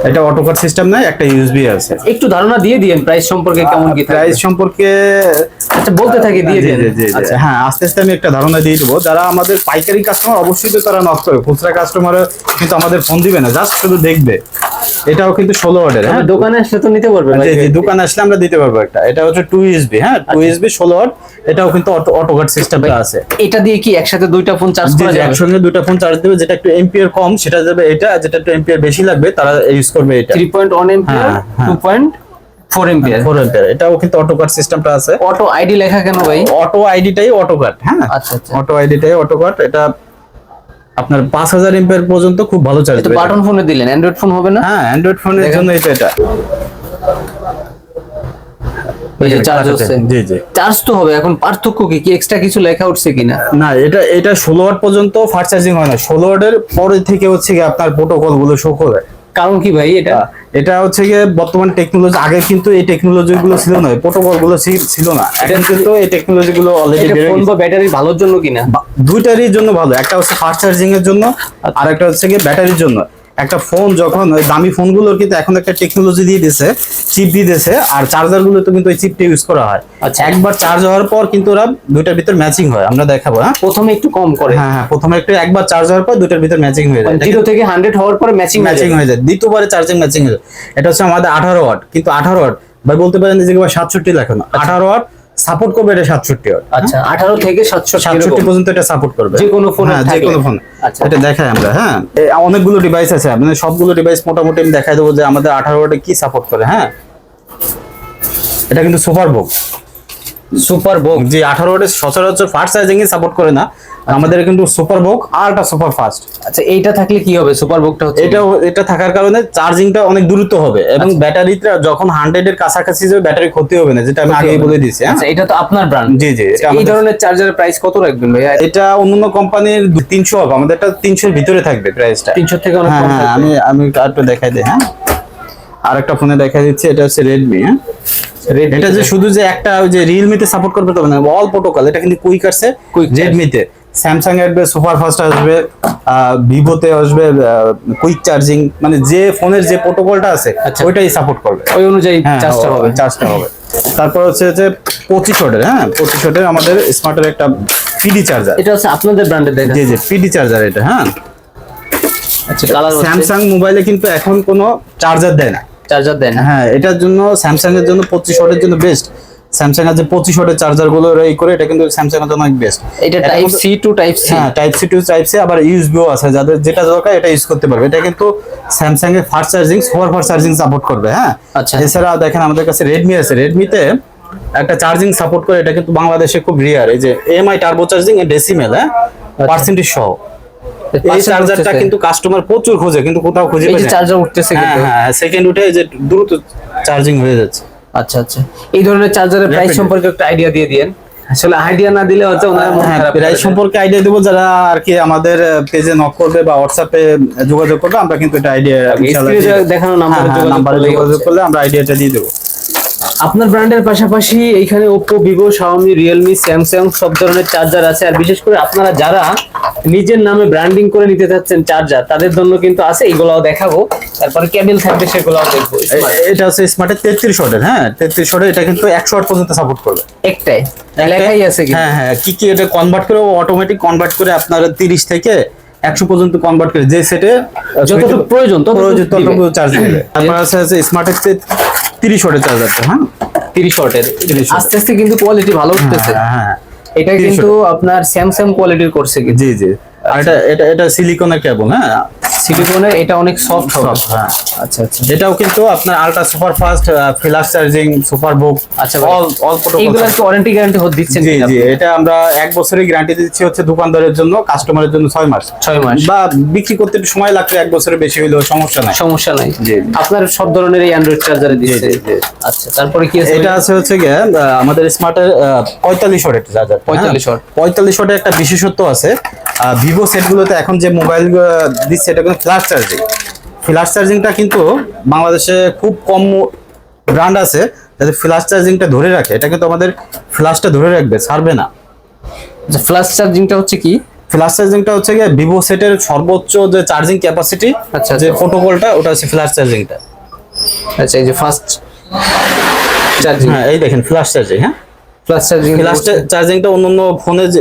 Speaker 2: এটা অটো কাট সিস্টেম নাই, একটা ইউএসবি আছে।
Speaker 1: একটু ধারণা দিয়ে দিয়েন প্রাইস সম্পর্কে, কেমন কি থাকবে?
Speaker 2: প্রাইস সম্পর্কে
Speaker 1: আচ্ছা বলতে থাকি, দিয়ে
Speaker 2: জি,
Speaker 1: দিন।
Speaker 2: জি, জি, জি।
Speaker 1: আচ্ছা
Speaker 2: হ্যাঁ, আস্তে আস্তে আমি একটা ধারণা দিয়ে দেবো। যারা আমাদের পাইকারি কাস্টমার অবশ্যই তো তারা নক করে, খুচরা কাস্টমার কিন্তু আমাদের ফোন দিবে না, জাস্ট শুধু দেখবে। এটাও কিন্তু 16 ওয়াটের। হ্যাঁ,
Speaker 1: দোকানে আসলে তো নিতে পারবে ভাই।
Speaker 2: জি, জি, দোকানে আসলে আমরা দিতে পারবো একটা। এটা হচ্ছে 2 ইউএসবি, হ্যাঁ 2 ইউএসবি 16 ওয়াট। এটাও কিন্তু অটো কাট সিস্টেমটা আছে।
Speaker 1: এটা দিয়ে কি একসাথে দুইটা ফোন চার্জ
Speaker 2: জি,
Speaker 1: করা
Speaker 2: জি,
Speaker 1: যাবে?
Speaker 2: একসঙ্গে দুটো ফোন চার্জ দেবে। যেটা একটু এম্পিয়ার কম সেটা যাবে এটা, যেটা একটু এম্পিয়ার বেশি লাগবে তারা ইউজ করবে এটা।
Speaker 1: 3.1 এম্পিয়ার,
Speaker 2: হ্যাঁ, হ্যাঁ।
Speaker 1: 2.4 এম্পিয়ার।
Speaker 2: 4 এম্পিয়ার। এটাও কিন্তু অটো কাট সিস্টেমটা আছে।
Speaker 1: অটো আইডি লেখা কেন ভাই?
Speaker 2: অটো আইডিটাই অটো কাট। হ্যাঁ,
Speaker 1: আচ্ছা আচ্ছা।
Speaker 2: অটো আইডিটাই অটো কাট। এটা আপনার 5000 এম্পিয়ার পর্যন্ত খুব ভালো চার্জ
Speaker 1: এটা
Speaker 2: দেবে।
Speaker 1: বাটন ফোনে দিলেন, অ্যান্ড্রয়েড ফোন হবে না?
Speaker 2: হ্যাঁ, অ্যান্ড্রয়েড ফোনের
Speaker 1: দেখেন।
Speaker 2: জন্য এটা
Speaker 1: এই যে চার্জ হচ্ছে।
Speaker 2: জি, জি।
Speaker 1: চার্জ তো হবে, এখন পার্থক্য কি? কি এক্সট্রা কিছু লেখা উঠছে কিনা?
Speaker 2: না, এটা 16 ওয়াট পর্যন্ত ফাস্ট চার্জিং হয় না। 16 ওয়াটের পরে থেকে হচ্ছে কি আপনার প্রোটোকল গুলো শো করে।
Speaker 1: কারণ কি ভাই এটা?
Speaker 2: এটা হচ্ছে গিয়ে বর্তমান টেকনোলজি। আগে কিন্তু এই টেকনোলজি গুলো ছিল না, প্রোটোকল গুলো ছিল না। এখন কিন্তু এই টেকনোলজি গুলো অলরেডি
Speaker 1: এটা
Speaker 2: বের
Speaker 1: ফোন
Speaker 2: হয়ে
Speaker 1: বা ব্যাটারি ভালোর জন্য কিনা?
Speaker 2: দুইটারই জন্য ভালো। একটা হচ্ছে ফাস্ট চার্জিং এর জন্য, আর একটা হচ্ছে গিয়ে ব্যাটারির জন্য। একটা ফোন যখন ওই দামি ফোনগুলোর কিন্তু এখন একটা টেকনোলজি দিয়ে দিয়েছে, চিপ দিয়ে দিয়েছে, আর চার্জার গুলো তো কিন্তু ওই চিপটা ইউজ করা হয়।
Speaker 1: আচ্ছা।
Speaker 2: একবার চার্জ হওয়ার পর কিন্তু ওরা দুইটার ভিতর ম্যাচিং হয়, আমরা দেখাবো। হ্যাঁ,
Speaker 1: প্রথমে একটু কম করে,
Speaker 2: হ্যাঁ, হ্যাঁ, প্রথমে একবার চার্জ হওয়ার পর দুইটার ভিতর ম্যাচিং হয়ে যায়।
Speaker 1: 0 থেকে 100 হওয়ার পরে ম্যাচিং
Speaker 2: ম্যাচিং হয়ে যায়, দ্বিতীয়বারে চার্জিং ম্যাচিং হয়ে যায়। এটা হচ্ছে আমাদের 18 ওয়াট, কিন্তু 18 ওয়াট ভাই বলতে পারেন যে 67 লেখা না, 18 ওয়াট সাপোর্ট করবে, এটা 67 ওয়াট।
Speaker 1: আচ্ছা 18 থেকে
Speaker 2: 67 পর্যন্ত এটা সাপোর্ট করবে
Speaker 1: যে কোনো ফোনে
Speaker 2: হ্যাঁ, যে
Speaker 1: থাকলে।
Speaker 2: কোনো ফোন।
Speaker 1: আচ্ছা।
Speaker 2: এটা দেখাই আমরা। হ্যাঁ, অনেকগুলো ডিভাইস আছে, মানে সবগুলো ডিভাইস মোটামুটি আমি দেখাই দেবো যে আমাদের 18 ওয়াটে কি সাপোর্ট করে। হ্যাঁ, এটা কিন্তু সুপার বুক।
Speaker 1: Super box.
Speaker 2: জি, 18 ওয়াটের সচরাচর ফাস্ট চার্জিং এ সাপোর্ট করে না, আমাদের কিন্তু সুপার বুক আলট্রা সুপার ফাস্ট।
Speaker 1: আচ্ছা এইটা থাকলে কি হবে? সুপার বকটা হচ্ছে
Speaker 2: এটা থাকার কারণে চার্জিংটা অনেক দ্রুত হবে, এবং ব্যাটারিটা যখন 100 এর কাছাকাছি যাবে ব্যাটারি ক্ষতি হবে না, যেটা আমি আগেই বলে দিয়েছি। হ্যাঁ,
Speaker 1: আচ্ছা এটা তো আপনার ব্র্যান্ড।
Speaker 2: জি, জি। এটা
Speaker 1: এই
Speaker 2: আমাদের-
Speaker 1: ধরনের চার্জারের প্রাইস কত রাখবেন ভাই?
Speaker 2: এটা অন্যান্য কোম্পানির 300 হবে, আমাদের এটা 300 এর ভিতরে থাকবে প্রাইসটা।
Speaker 1: 300 থেকে অনেক
Speaker 2: হ্যাঁ,
Speaker 1: কম
Speaker 2: হ্যাঁ,
Speaker 1: থাকবে।
Speaker 2: আমি একটু দেখাই দিই। হ্যাঁ, আরেকটা ফোনে দেখাই দিচ্ছি। এটা হচ্ছে রেডমি। হ্যাঁ,
Speaker 1: Redmi
Speaker 2: এটা যে শুধু যে একটা ওই যে রিয়েলমিতে সাপোর্ট করবে তবে না, অল প্রোটোকল। এটা কিন্তু কুইক আসছে রেডমিতে, স্যামসাং এর আসবে সুপার ফাস্ট আসবে, ভিভোতে আসবে কুইক চার্জিং, মানে যে ফোনের যে প্রোটোকলটা আছে
Speaker 1: আচ্ছা।
Speaker 2: ওইটাই সাপোর্ট করবে।
Speaker 1: ওই অনুযায়ী
Speaker 2: হ্যাঁ,
Speaker 1: চার্জটা হবে।
Speaker 2: চার্জটা হবে। তারপর হচ্ছে যে 25 ওয়াটের। হ্যাঁ, 25 ওয়াটের আমাদের স্মার্টের একটা পিডি চার্জার।
Speaker 1: এটা হচ্ছে আপনাদের ব্র্যান্ডের দেখা।
Speaker 2: জি, জি, পিডি চার্জার এটা। হ্যাঁ,
Speaker 1: আচ্ছা কালার হচ্ছে
Speaker 2: স্যামসাং মোবাইলে কিন্তু এখন কোনো চার্জার দেয় না।
Speaker 1: চার্জার দেন।
Speaker 2: হ্যাঁ, এটার জন্য স্যামসাং এর জন্য 25 ওয়াটের জন্য বেস্ট। স্যামসাং এর যে 25 ওয়াটের চার্জার গুলো এই করে, এটা কিন্তু স্যামসাং এর জন্য অনেক বেস্ট।
Speaker 1: এটা type C to type C.
Speaker 2: হ্যাঁ, type C to type C, আবার ইউএসবিও আছে, যাদের যেটা দরকার এটা ইউজ করতে পারবে। এটা কিন্তু স্যামসাং এর fast charging, super fast charging support করবে। হ্যাঁ,
Speaker 1: আচ্ছা।
Speaker 2: এছাড়া দেখেন আমাদের কাছে রেডমি আছে, রেডমিতে একটা চার্জিং সাপোর্ট করে, এটা কিন্তু বাংলাদেশে খুব রিয়ার। এই যে এমআই টার্বো চার্জিং এর ডেসিমেল, হ্যাঁ, পার্সেন্টেজ সহ। এই চার্জারটা কিন্তু কাস্টমার প্রচুর খোঁজে, কিন্তু কোথাও খুঁজে
Speaker 1: এই
Speaker 2: পায়
Speaker 1: যে
Speaker 2: না।
Speaker 1: চার্জার উঠতেছে
Speaker 2: হ্যাঁ,
Speaker 1: কিন্তু।
Speaker 2: হ্যাঁ, সেকেন্ড উঠে এই যে দ্রুত চার্জিং হয়ে যাচ্ছে।
Speaker 1: আচ্ছা আচ্ছা, এই ধরনের চার্জারের প্রাইস
Speaker 2: Rapid.
Speaker 1: সম্পর্কে একটা আইডিয়া দিয়ে দিয়েন। আসলে আইডিয়া না দিলে হচ্ছে ওনারা মন
Speaker 2: হ্যাঁ,
Speaker 1: খারাপ
Speaker 2: প্রাইস
Speaker 1: করে।
Speaker 2: সম্পর্কে আইডিয়া দেবো, যারা আর কি আমাদের পেজে নক করবে বা হোয়াটসঅ্যাপে যোগাযোগ করবে, আমরা কিন্তু এটা আইডিয়া
Speaker 1: স্ক্রিনে দেখানো
Speaker 2: নাম্বারে যোগাযোগ করলে আমরা আইডিয়াটা দিয়ে দেবো।
Speaker 1: আপনার ব্র্যান্ডের পাশাপাশি এইখানে Oppo, Vivo, Xiaomi, Realme, Samsung সব ধরনের চার্জার আছে। আর বিশেষ করে আপনারা যারা নিজের নামে ব্র্যান্ডিং করে নিতে চাচ্ছেন চার্জার, তাদের জন্য কিন্তু আছে, এগুলাও দেখাবো। তারপরে কেবল থাকবে, সেগুলাও দেখবো।
Speaker 2: এটা হচ্ছে স্মার্টের 33 ওয়াটের। হ্যাঁ, 33 ওয়াটের। এটা কিন্তু 100 ওয়াট পর্যন্ত সাপোর্ট করবে।
Speaker 1: একটাই লেখাই আছে কি?
Speaker 2: হ্যাঁ, হ্যাঁ, কি এটা কনভার্ট করে, অটোমেটিক কনভার্ট করে আপনার 30 থেকে 100 পর্যন্ত কনভার্ট করে, যে সেটে
Speaker 1: যতটুকু প্রয়োজন
Speaker 2: ততটুকু চার্জ নেবে। তারপর আছে স্মার্টের 30 ওয়াটের চার্জারটা। হ্যাঁ,
Speaker 1: 30 ওয়াটের।
Speaker 2: 30 ওয়াটের।
Speaker 1: আস্তে আস্তে কিন্তু কোয়ালিটি ভালো উঠতেছে।
Speaker 2: হ্যাঁ, হ্যাঁ,
Speaker 1: এটা
Speaker 2: 30
Speaker 1: কিন্তু আপনার স্যামসাং কোয়ালিটির করছে কিন্তু।
Speaker 2: জি, জি। আর এটা সিলিকনের কেবল। হ্যাঁ,
Speaker 1: সিলিকনের, এটা অনেক সফট হবে।
Speaker 2: হ্যাঁ,
Speaker 1: আচ্ছা আচ্ছা।
Speaker 2: এটাও কিন্তু আপনার ultra super fast, flash charging, super book.
Speaker 1: আচ্ছা,
Speaker 2: অল প্রোটোকল।
Speaker 1: এইগুলার কি ওয়ারেন্টি গ্যারান্টি দিচ্ছেন
Speaker 2: জি,
Speaker 1: কিনা?
Speaker 2: জি, এটা আমরা 1 বছরের গ্যারান্টি দিচ্ছি হচ্ছে দোকানদারের জন্য, কাস্টমারের জন্য 6 মাস।
Speaker 1: 6 মাস।
Speaker 2: বা বিক্রি করতে একটু সময় লাগবে, 1 বছরের বেশি হইলেও সমস্যা নাই।
Speaker 1: সমস্যা নাই।
Speaker 2: জি।
Speaker 1: আপনার সব ধরনের এই অ্যান্ড্রয়েড চার্জারে দিচ্ছে।
Speaker 2: জি, জি।
Speaker 1: আচ্ছা, তারপরে কি আছে?
Speaker 2: এটা আছে হচ্ছে গিয়ে আমাদের স্মার্টের 45 ওয়াটের চার্জার।
Speaker 1: 45 ওয়াট।
Speaker 2: 45 ওয়াটের একটা বিশেষত্ব আছে। ভিভো সেটগুলোতে এখন যে মোবাইল দিচ্ছে, এটা কিন্তু ফ্ল্যাশ চার্জিং। ফ্ল্যাশ চার্জিংটা কিন্তু বাংলাদেশে খুব কম ব্র্যান্ড আছে যাদের ফ্ল্যাশ চার্জিংটা ধরে রাখে। এটা কিন্তু আমাদের ফ্ল্যাশটা ধরে রাখবে, ছাড়বে না।
Speaker 1: ফ্ল্যাশ চার্জিংটা হচ্ছে কি?
Speaker 2: ফ্ল্যাশ চার্জিংটা হচ্ছে গিয়ে ভিভো সেটের সর্বোচ্চ যে চার্জিং ক্যাপাসিটি,
Speaker 1: আচ্ছা,
Speaker 2: যে
Speaker 1: আচ্ছা।
Speaker 2: প্রোটোকলটা ওটা হচ্ছে ফ্ল্যাশ চার্জিংটা।
Speaker 1: আচ্ছা, এই যে ফাস্ট চার্জিং,
Speaker 2: হ্যাঁ এই দেখেন ফ্ল্যাশ চার্জিং। হ্যাঁ
Speaker 1: ফ্লাশ চার্জিং,
Speaker 2: ফ্ল্যাশ চার্জিংটা অন্যান্য ফোনে যে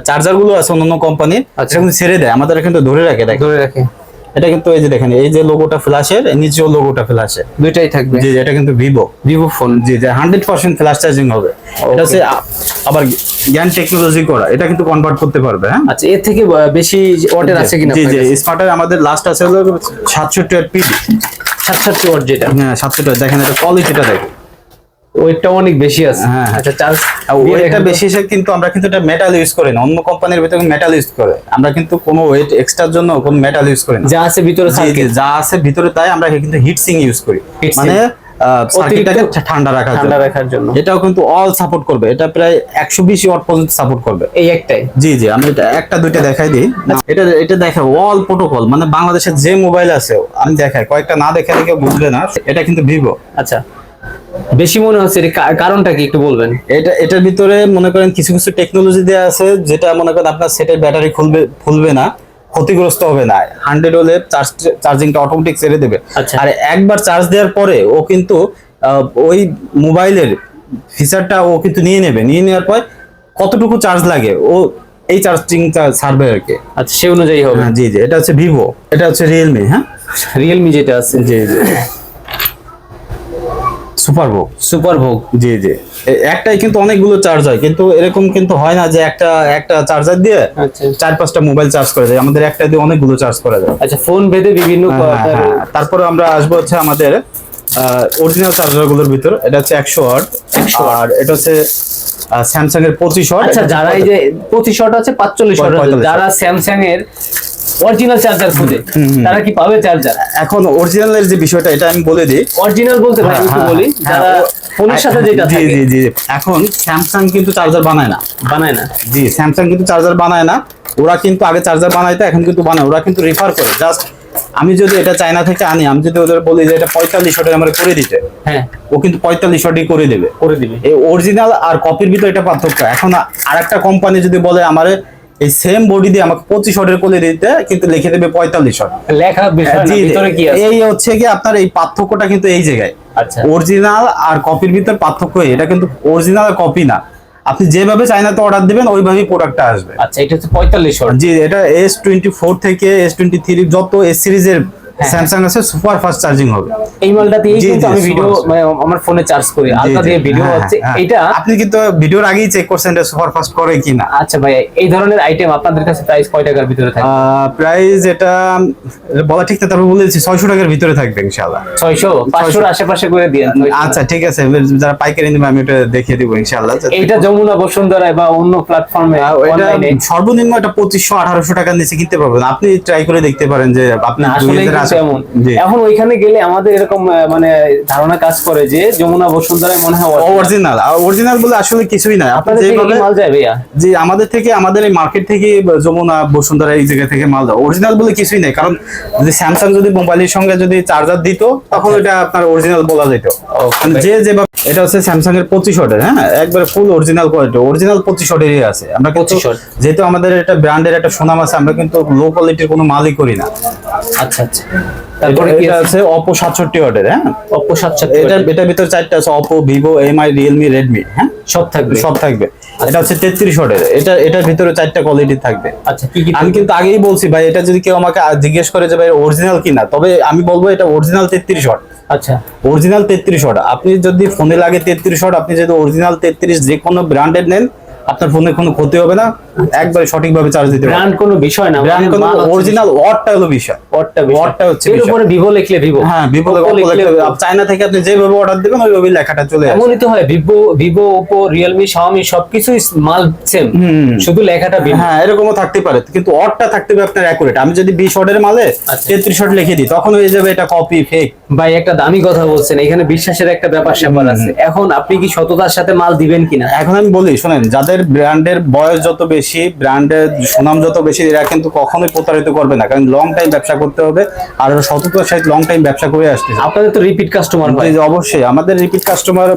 Speaker 2: চার্জার গুলো আছে অন্যান্য কোম্পানির,
Speaker 1: আচ্ছা।
Speaker 2: সেটা কিন্তু ছেড়ে দেয়, আমাদের কিন্তু ধরে রাখে। দেখেন
Speaker 1: ধরে রাখে,
Speaker 2: এটা কিন্তু এই যে দেখেন এই যে লোগোটা ফ্ল্যাশের, নিচেও লোগোটা ফ্ল্যাশের,
Speaker 1: দুইটাই থাকবে।
Speaker 2: জি এটা কিন্তু ভিভো
Speaker 1: ভিভো ফোন,
Speaker 2: জি যে 100% ফ্ল্যাশ চার্জিং হবে। এটা হচ্ছে আবার জ্ঞান টেকনোলজি করা, এটা কিন্তু কনভার্ট করতে পারবে। হ্যাঁ
Speaker 1: আচ্ছা, এর থেকে বেশি ওয়াটের আছে কিনা?
Speaker 2: জি জি স্মার্টার আমাদের লাস্ট আছে হলো 67 ওয়াট পিডি,
Speaker 1: 67 ওয়াট যেটা,
Speaker 2: হ্যাঁ 67 ওয়াট। দেখেন এটা কোয়ালিটিটা দেখেন,
Speaker 1: ওয়েটটা অনেক বেশি আছে।
Speaker 2: হ্যাঁ, হ্যাঁ।
Speaker 1: আচ্ছা, চার্জ
Speaker 2: ওয়েটটা বেশি এসে কিন্তু আমরা কিন্তু এটা মেটাল ইউজ করি না, অন্য কোম্পানির ভিতরে মেটাল ইউজ করে, আমরা কিন্তু কোনো ওয়েট এক্সট্রার জন্য কোনো মেটাল ইউজ করি না।
Speaker 1: যা আছে ভিতরে
Speaker 2: জি, জি,
Speaker 1: সার্কিট,
Speaker 2: যা আছে ভিতরে তাই আমরা কিন্তু হিট সিং ইউজ করি,
Speaker 1: Heat
Speaker 2: মানে
Speaker 1: sink।
Speaker 2: সার্কিটটাকে ঠান্ডা রাখার জন্য। এটাও কিন্তু অল সাপোর্ট করবে, এটা প্রায় 120 ওয়াট পর্যন্ত সাপোর্ট করবে
Speaker 1: এই একটাই।
Speaker 2: জি জি আমি এটা একটা দুইটা দেখাই দিই। এটা এটা দেখে অল প্রোটোকল, মানে বাংলাদেশের যে মোবাইল আছে আমি দেখাই, কয়েকটা না দেখালে কেউ বুঝবে না। এটা কিন্তু ভিভো।
Speaker 1: আচ্ছা, বেশি মনে হচ্ছে এর কারণটা কি একটু বলবেন?
Speaker 2: এটার ভিতরে মনে করেন কিছু কিছু টেকনোলজি দেওয়া আছে, যেটা মনে করেন আপনার সেটের ব্যাটারি ফুলবে না, ক্ষতিগ্রস্ত হবে না, 100 হলে চার্জিংটা অটোমেটিক ছেড়ে দেবে।
Speaker 1: আচ্ছা।
Speaker 2: আর একবার চার্জ দেওয়ার পরে ও কিন্তু ওই মোবাইলের ফিচারটা ও কিন্তু নিয়ে নেবে, নিয়ে নেওয়ার পর কতটুকু চার্জ লাগে ও এই চার্জিংটা ছাড়বে আর কি।
Speaker 1: আচ্ছা, সেই অনুযায়ী হবে।
Speaker 2: হ্যাঁ জি জি এটা হচ্ছে ভিভো, এটা হচ্ছে রিয়েলমি। হ্যাঁ
Speaker 1: রিয়েলমি যেটা আছে,
Speaker 2: জি জি সুপারবুক।
Speaker 1: সুপারভোগ,
Speaker 2: জি জি একটাই কিন্তু অনেকগুলো চার্জ হয়, কিন্তু এরকম কিন্তু হয় না যে একটা চার্জার দিয়ে
Speaker 1: আচ্ছা
Speaker 2: 4-5টা মোবাইল চার্জ করা যায়, আমাদের একটা দিয়ে অনেকগুলো চার্জ করা যায়।
Speaker 1: আচ্ছা, ফোন ভেদে বিভিন্ন
Speaker 2: তারপরে আমরা আসবো হচ্ছে আমাদের অরিজিনাল চার্জার গুলোর ভিতর, এটা হচ্ছে 100 ওয়াট, আর এটা হচ্ছে স্যামসাং এর 25 ওয়াট।
Speaker 1: আচ্ছা, যারা এই যে 25 ওয়াট আছে, 45 ওয়াট আছে,
Speaker 2: 45
Speaker 1: যারা স্যামসাং এর অরিজিনাল চার্জার খুঁজে, তারা কি পাবে চার্জার?
Speaker 2: এখন অরিজিনালের যে বিষয়টা এটা আমি বলে দিই।
Speaker 1: অরিজিনাল বলতে ভাই একটু বলি, যারা ফোনের সাথে যেটা
Speaker 2: জি
Speaker 1: থাকে
Speaker 2: জি জি এখন স্যামসাং কিন্তু চার্জার বানায় না,
Speaker 1: বানায় না।
Speaker 2: জি স্যামসাং কিন্তু চার্জার বানায় না, ওরা কিন্তু আগে চার্জার বানাইতো, এখন কিন্তু বানায়, ওরা কিন্তু রেফার করে। জাস্ট আমি যদি এটা চায়না থেকে আনি, আমি যদি ওদের বলি যে এটা 45 ওয়াটের আমার করে দিতে,
Speaker 1: হ্যাঁ,
Speaker 2: ও কিন্তু 45 ওয়াটই করে দেবে।
Speaker 1: করে দিবে।
Speaker 2: এই অরিজিনাল আর কপির ভিতরে এটা পার্থক্য। এখন আরেকটা কোম্পানি যদি বলে আমারে এই সেম বডি দিয়ে আমাকে 25 ওয়াটের করে দিতে, কিন্তু লিখে দেবে 45 ওয়াট।
Speaker 1: লেখা বিষয় না,
Speaker 2: জি,
Speaker 1: ভিতরে কি আছে?
Speaker 2: এই হচ্ছে কি আপনার এই পার্থক্যটা কিন্তু এই জায়গায়।
Speaker 1: আচ্ছা,
Speaker 2: অরিজিনাল আর কপির ভিতর পার্থক্য, এটা কিন্তু অরিজিনাল আর কপি না। আপনি যেভাবে চায়নাতে অর্ডার দিবেন ওইভাবেই প্রোডাক্টটা আসবে।
Speaker 1: আচ্ছা, এটা হচ্ছে 45 ওয়াট।
Speaker 2: জি এটা S24 থেকে S23 যত এস সিরিজের স্যামসাং আছে সুপার ফাস্ট চার্জিং হবে।
Speaker 1: এই মালটা দিয়ে
Speaker 2: জি,
Speaker 1: কিন্তু
Speaker 2: জি,
Speaker 1: আমি ভিডিও
Speaker 2: super,
Speaker 1: মানে আমার ফোনে চার্জ করি, আলট্রা দিয়ে ভিডিও
Speaker 2: হ্যাঁ,
Speaker 1: হচ্ছে
Speaker 2: হ্যাঁ।
Speaker 1: এটা।
Speaker 2: আপনি কিন্তু ভিডিওর আগেই চেক করছেন এটা সুপার ফাস্ট করে কিনা।
Speaker 1: আচ্ছা ভাই, এই ধরনের আইটেম আপনাদের কাছে প্রাইস কয় টাকার ভিতরে থাকে?
Speaker 2: প্রাইস এটা বলা ঠিক না, তারপর বলেছি 600 টাকার ভিতরে থাকবে ইনশাআল্লাহ।
Speaker 1: 600 500 আশেপাশে করে দিয়েন।
Speaker 2: আচ্ছা ঠিক আছে, যারা পাইকারি নেবে আমি এটা দেখিয়ে দিব ইনশাআল্লাহ।
Speaker 1: এটা যমুনা বসুন্ধরায় বা অন্য প্ল্যাটফর্মে
Speaker 2: এটা সর্বনিম্ন এটা 2500-1800 টাকার নিচে কিনতে পারবেন, আপনি ট্রাই করে দেখতে পারেন যে আপনি
Speaker 1: আসলে এমন। এখন ওইখানে গেলে আমাদের এরকম মানে ধারণা কাজ করে যে যমুনা বসুন্ধরায় মনে হয়
Speaker 2: অরিজিনাল বলে আসলে কিছুই নাই।
Speaker 1: আপনাদের থেকে কি মাল যায় ভাইয়া?
Speaker 2: জি আমাদের থেকে, আমাদের এই মার্কেট থেকে যমুনা বসুন্ধরা এই জায়গা থেকে মাল দাও, অরিজিনাল বলে কিছুই নাই। কারণ যদি স্যামসাং যদি মোবাইলের সঙ্গে যদি চার্জার দিত তখন এটা আপনার অরিজিনাল বলা যেত। যে যেভাবে এটা হচ্ছে স্যামসাং এর 25 ওয়াটের, হ্যাঁ একবারে ফুল অরিজিনাল কোয়ালিটি, অরিজিনাল 25 ওয়াটেরই আছে। আমরা
Speaker 1: 25 ওয়াট,
Speaker 2: যেহেতু আমাদের এটা ব্র্যান্ডের একটা সুনাম আছে, আমরা কিন্তু লো কোয়ালিটির কোনো মালই করি না।
Speaker 1: আচ্ছা আচ্ছা, তারপরে কি
Speaker 2: এটা
Speaker 1: আছে?
Speaker 2: আছে Oppo 67 ওয়াটের, হ্যাঁ
Speaker 1: Oppo 67
Speaker 2: এটার ভিতরে চারটা আছে, Oppo, Vivo, MI, Realme, Redmi, হ্যাঁ
Speaker 1: সব থাকবে,
Speaker 2: সব থাকবে। এটা হচ্ছে 33 ওয়াটের, এটার ভিতরে চারটা কোয়ালিটি থাকবে।
Speaker 1: আচ্ছা, কি কি
Speaker 2: আমি কিন্তু আগেই বলছি ভাই, এটা যদি কেউ আমাকে জিজ্ঞেস করে যে ভাই অরিজিনাল কিনা, তবে আমি বলবো এটা অরিজিনাল 33 ওয়াট।
Speaker 1: আচ্ছা,
Speaker 2: অরিজিনাল 33 ওয়াট। আপনি যদি ফোনে লাগে 33 ওয়াট, আপনি যদি অরিজিনাল 33 যে কোনো ব্র্যান্ডেড নেন, আপনার ফোনে কোনো ক্ষতি হবে না, একবারে সঠিকভাবে চার্জ দিতে পারবেন।
Speaker 1: ব্র্যান্ড কোনো বিষয় না,
Speaker 2: ব্র্যান্ড কোনো, অরিজিনাল ওয়াটটা হলো বিষয়, ওয়াটটা হচ্ছে
Speaker 1: এর
Speaker 2: বিষয়।
Speaker 1: উপরে ভিভো লিখলে ভিভো,
Speaker 2: হ্যাঁ ভিভো লিখলে চায়না থেকে আপনি যেভাবে অর্ডার দিবেন ওইভাবেই লেখাটা চলে আসবে।
Speaker 1: এমনই তো হয়, ভিভো, Oppo, Realme, Xiaomi সবকিছুই মাল সেম, শুধু লেখাটা ভিন্ন।
Speaker 2: হ্যাঁ এরকমও থাকতে পারে, কিন্তু ওয়াটটা থাকতে হবে আপনার অ্যাকুরেট। আমি যদি 20 ওয়াটের মালে 33 ওয়াট লিখে দিই, তখন হয়ে যাবে এটা কপি, ফেক।
Speaker 1: ভাই একটা দামি কথা বলছেন, এখানে বিশ্বাসের একটা ব্যাপার স্যাপার আছে। এখন আপনি কি সততার সাথে মাল দিবেন কিনা?
Speaker 2: এখন আমি বলি শোনেন, যাদের ব্র্যান্ডের বয়স যত বেশি, ব্র্যান্ডের সুনাম যত বেশি, এরা কিন্তু কখনোই প্রতারিত করবে না, কারণ লং টাইম ব্যবসা করতে হবে, আর সততার সাথে লং টাইম ব্যবসা করে আসছে।
Speaker 1: আপনাদের তো রিপিট কাস্টমার হয়।
Speaker 2: অবশ্যই আমাদের রিপিট কাস্টমার,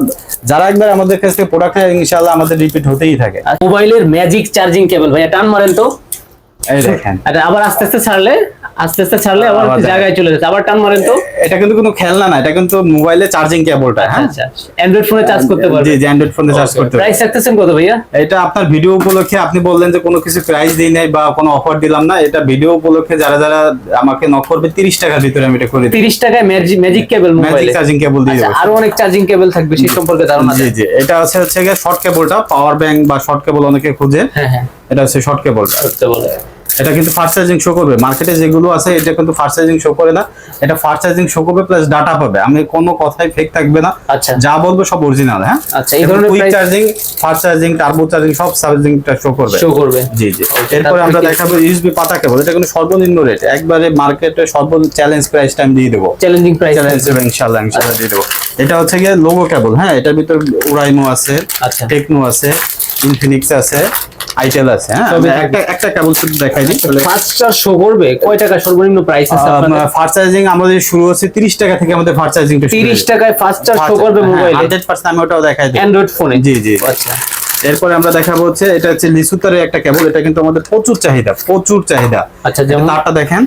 Speaker 2: যারা একবার আমাদের কাছ থেকে প্রোডাক্ট নেয় ইনশাআল্লাহ আমাদের রিপিট হতেই থাকে।
Speaker 1: মোবাইলের ম্যাজিক চার্জিং কেবল ভাইয়া টান মারেন তো।
Speaker 2: এই দেখেন
Speaker 1: আচ্ছা আবার আস্তে আস্তে ছাড়লে আবার
Speaker 2: আবার
Speaker 1: জায়গায় চলে যাচ্ছে, আবার টান মারেন তো।
Speaker 2: এটা কিন্তু কোনো খেলনা না, এটা কিন্তু মোবাইলে চার্জিং কেবলটা। হ্যাঁ
Speaker 1: আচ্ছা অ্যান্ড্রয়েড ফোনে চার্জ করতে পারবেন।
Speaker 2: জি অ্যান্ড্রয়েড ফোনে চার্জ করতে পারবেন।
Speaker 1: প্রাইস রাখতেছেন কত ভাইয়া?
Speaker 2: এটা আপনার ভিডিও উপলক্ষে, আপনি বললেন যে কোনো কিছু প্রাইস দিই নাই বা কোনো অফার দিলাম না, এটা ভিডিও উপলক্ষে যারা যারা আমাকে নক করবে 30 টাকার ভিতরে আমি এটা করে দিই।
Speaker 1: 30 টাকায় ম্যাজিক কেবল
Speaker 2: ম্যাজিক
Speaker 1: মোবাইলে
Speaker 2: চার্জিং কেবল দিয়ে দেবো।
Speaker 1: আরো অনেক চার্জিং কেবল থাকবে, সেই সম্পর্কে ধারণা
Speaker 2: জি
Speaker 1: দেন।
Speaker 2: জি, এটা হচ্ছে গিয়ে শর্ট কেবলটা, পাওয়ার ব্যাংক বা শর্ট কেবল অনেকে খুঁজে,
Speaker 1: হ্যাঁ
Speaker 2: এটা হচ্ছে শর্ট কেবলটা।
Speaker 1: করতে বলে।
Speaker 2: এটা কিন্তু ফাস্ট চার্জিং শো করবে, মার্কেটে যেগুলো আছে এটা কিন্তু ফাস্ট চার্জিং শো করে না, এটা ফাস্ট চার্জিং শো করবে প্লাস ডাটা পাবে, আমি কোনো কথাই ফেক থাকবে না,
Speaker 1: আচ্ছা
Speaker 2: যা বলবো সব অরিজিনাল। হ্যাঁ
Speaker 1: আচ্ছা, এই ধরনের
Speaker 2: quick
Speaker 1: price
Speaker 2: charging, fast charging, turbo charging সব চার্জিংটা শো করবে। জি জি। এরপরে আমরা দেখাবো ইউএসবি পাতা কেবল, এটা কিন্তু সর্বনিম্ন রেট, একবারে মার্কেটে চ্যালেঞ্জ প্রাইস টাইম দিয়ে দেবো,
Speaker 1: চ্যালেঞ্জিং প্রাইস।
Speaker 2: ইনশাআল্লাহ দিয়ে দেবো। এটা হচ্ছে গিয়ে লোগো কেবল। হ্যাঁ এটার ভিতর ওরাইমো আছে,
Speaker 1: আচ্ছা
Speaker 2: টেকনো আছে, ইনফিনিক্স আছে, আইটেল আছে। হ্যাঁ একটা কেবল শুধু দেখাই দিই।
Speaker 1: ফাস্ট চার্জ শো করবে কয় টাকা সর্বনিম্ন প্রাইস আছে আপনাদের?
Speaker 2: ফাস্ট চার্জিং আমাদের শুরু হচ্ছে 30 টাকা থেকে, আমাদের ফাস্ট চার্জিংটা
Speaker 1: 30 টাকায় ফাস্ট চার্জ শো করবে মোবাইলে
Speaker 2: 100%। আমি ওটাও দেখাই দিই
Speaker 1: অ্যান্ড্রয়েড ফোনে।
Speaker 2: জি জি।
Speaker 1: আচ্ছা
Speaker 2: এরপরে আমরা দেখাবো হচ্ছে এটা হচ্ছে লিসুতারের একটা কেবল, এটা কিন্তু আমাদের প্রচুর চাহিদা।
Speaker 1: আচ্ছা যেমন
Speaker 2: তারটা দেখেন।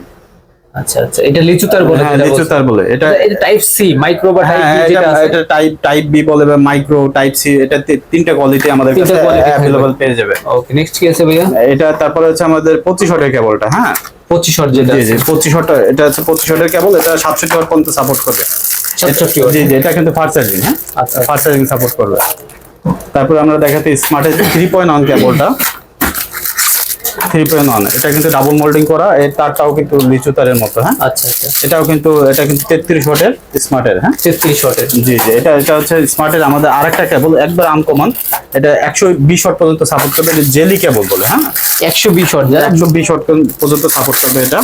Speaker 1: আচ্ছা এটা লিচু তার বলে।
Speaker 2: হ্যাঁ লিচু তার বলে। এটা
Speaker 1: টাইপ সি, মাইক্রো বা টাইপ বি যেটা আছে,
Speaker 2: এটা টাইপ বি বলে বা মাইক্রো, টাইপ সি, এটা তিনটা কোয়ালিটি আমাদের কাছে अवेलेबल পেয়ে যাবে।
Speaker 1: ওকে নেক্সট কি আছে ভাইয়া?
Speaker 2: এটা তারপরে হচ্ছে আমাদের 25 ওয়াটের কেবলটা। হ্যাঁ
Speaker 1: 25 ওয়াট যেটা।
Speaker 2: জি জি 25 ওয়াট, এটা হচ্ছে 25 ওয়াটের কেবল, এটা 67 ওয়াট পর্যন্ত সাপোর্ট করবে।
Speaker 1: 67 ওয়াট।
Speaker 2: জি জি, এটা কিন্তু ফাস্ট চার্জিং। হ্যাঁ
Speaker 1: আচ্ছা
Speaker 2: ফাস্ট চার্জিং সাপোর্ট করবে। তারপর আমরা দেখাতে স্মার্টের 3.1 কেবলটা, 3.1, এটা কিন্তু ডাবল মোল্ডিং করা, এর তারটাও কিন্তু লিচু তারের মতো। হ্যাঁ
Speaker 1: আচ্ছা
Speaker 2: এটা কিন্তু 33 ওয়াটের স্মার্টের। হ্যাঁ
Speaker 1: 33 ওয়াটের।
Speaker 2: জি জি, এটা হচ্ছে স্মার্টের আমাদের আরেকটা কেবল, একবার আনকমন, এটা 120 ওয়াট পর্যন্ত সাপোর্ট করবে, এটা জেলি কেবল বলে। হ্যাঁ
Speaker 1: 120 ওয়াট,
Speaker 2: 120 ওয়াট পর্যন্ত সাপোর্ট করবে এটা।